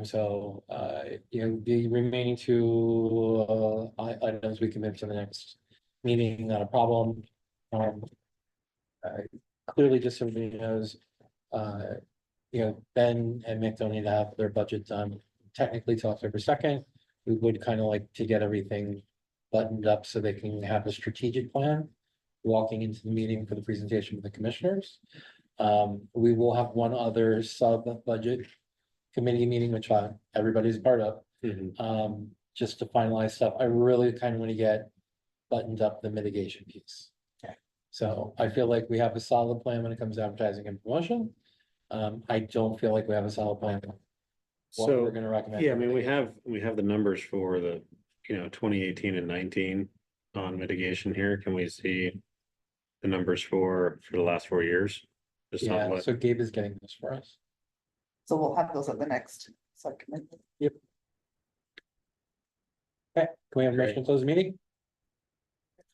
A: So, you know, the remaining two, items we commit to the next meeting, not a problem. Clearly, just so everybody knows, you know, Ben and Mick don't need to have their budget done technically till October 2nd. We would kind of like to get everything buttoned up so they can have a strategic plan walking into the meeting for the presentation with the commissioners. We will have one other sub-budget committee meeting, which everybody's a part of, just to finalize stuff. I really kind of want to get buttoned up the mitigation piece. So I feel like we have a solid plan when it comes to advertising and promotion. I don't feel like we have a solid plan. What
D: So,
A: we're gonna recommend.
D: yeah, I mean, we have the numbers for the, 2018 and 19 on mitigation here. Can we see the numbers for the last 4 years? Just on
A: Yeah,
D: what-
A: so Gabe is getting this for us.
F: So we'll have those at the next subcommittee.
A: Okay, can we have a motion to close the meeting?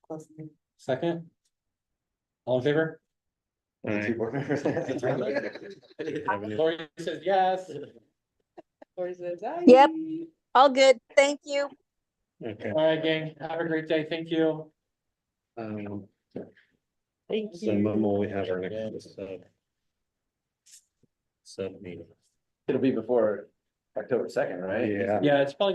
F: Close the meeting.
A: Second? All in favor?
D: Aye.
A: Lori says yes.
B: Lori says, aye.
J: Yep. All good. Thank you.
D: Okay.
A: All right, gang, have a great day. Thank you.
B: Thank
D: So
B: you.
D: when will we have our next sub meeting?
I: It'll be before October 2nd, right?
D: Yeah.
A: Yeah, it's probably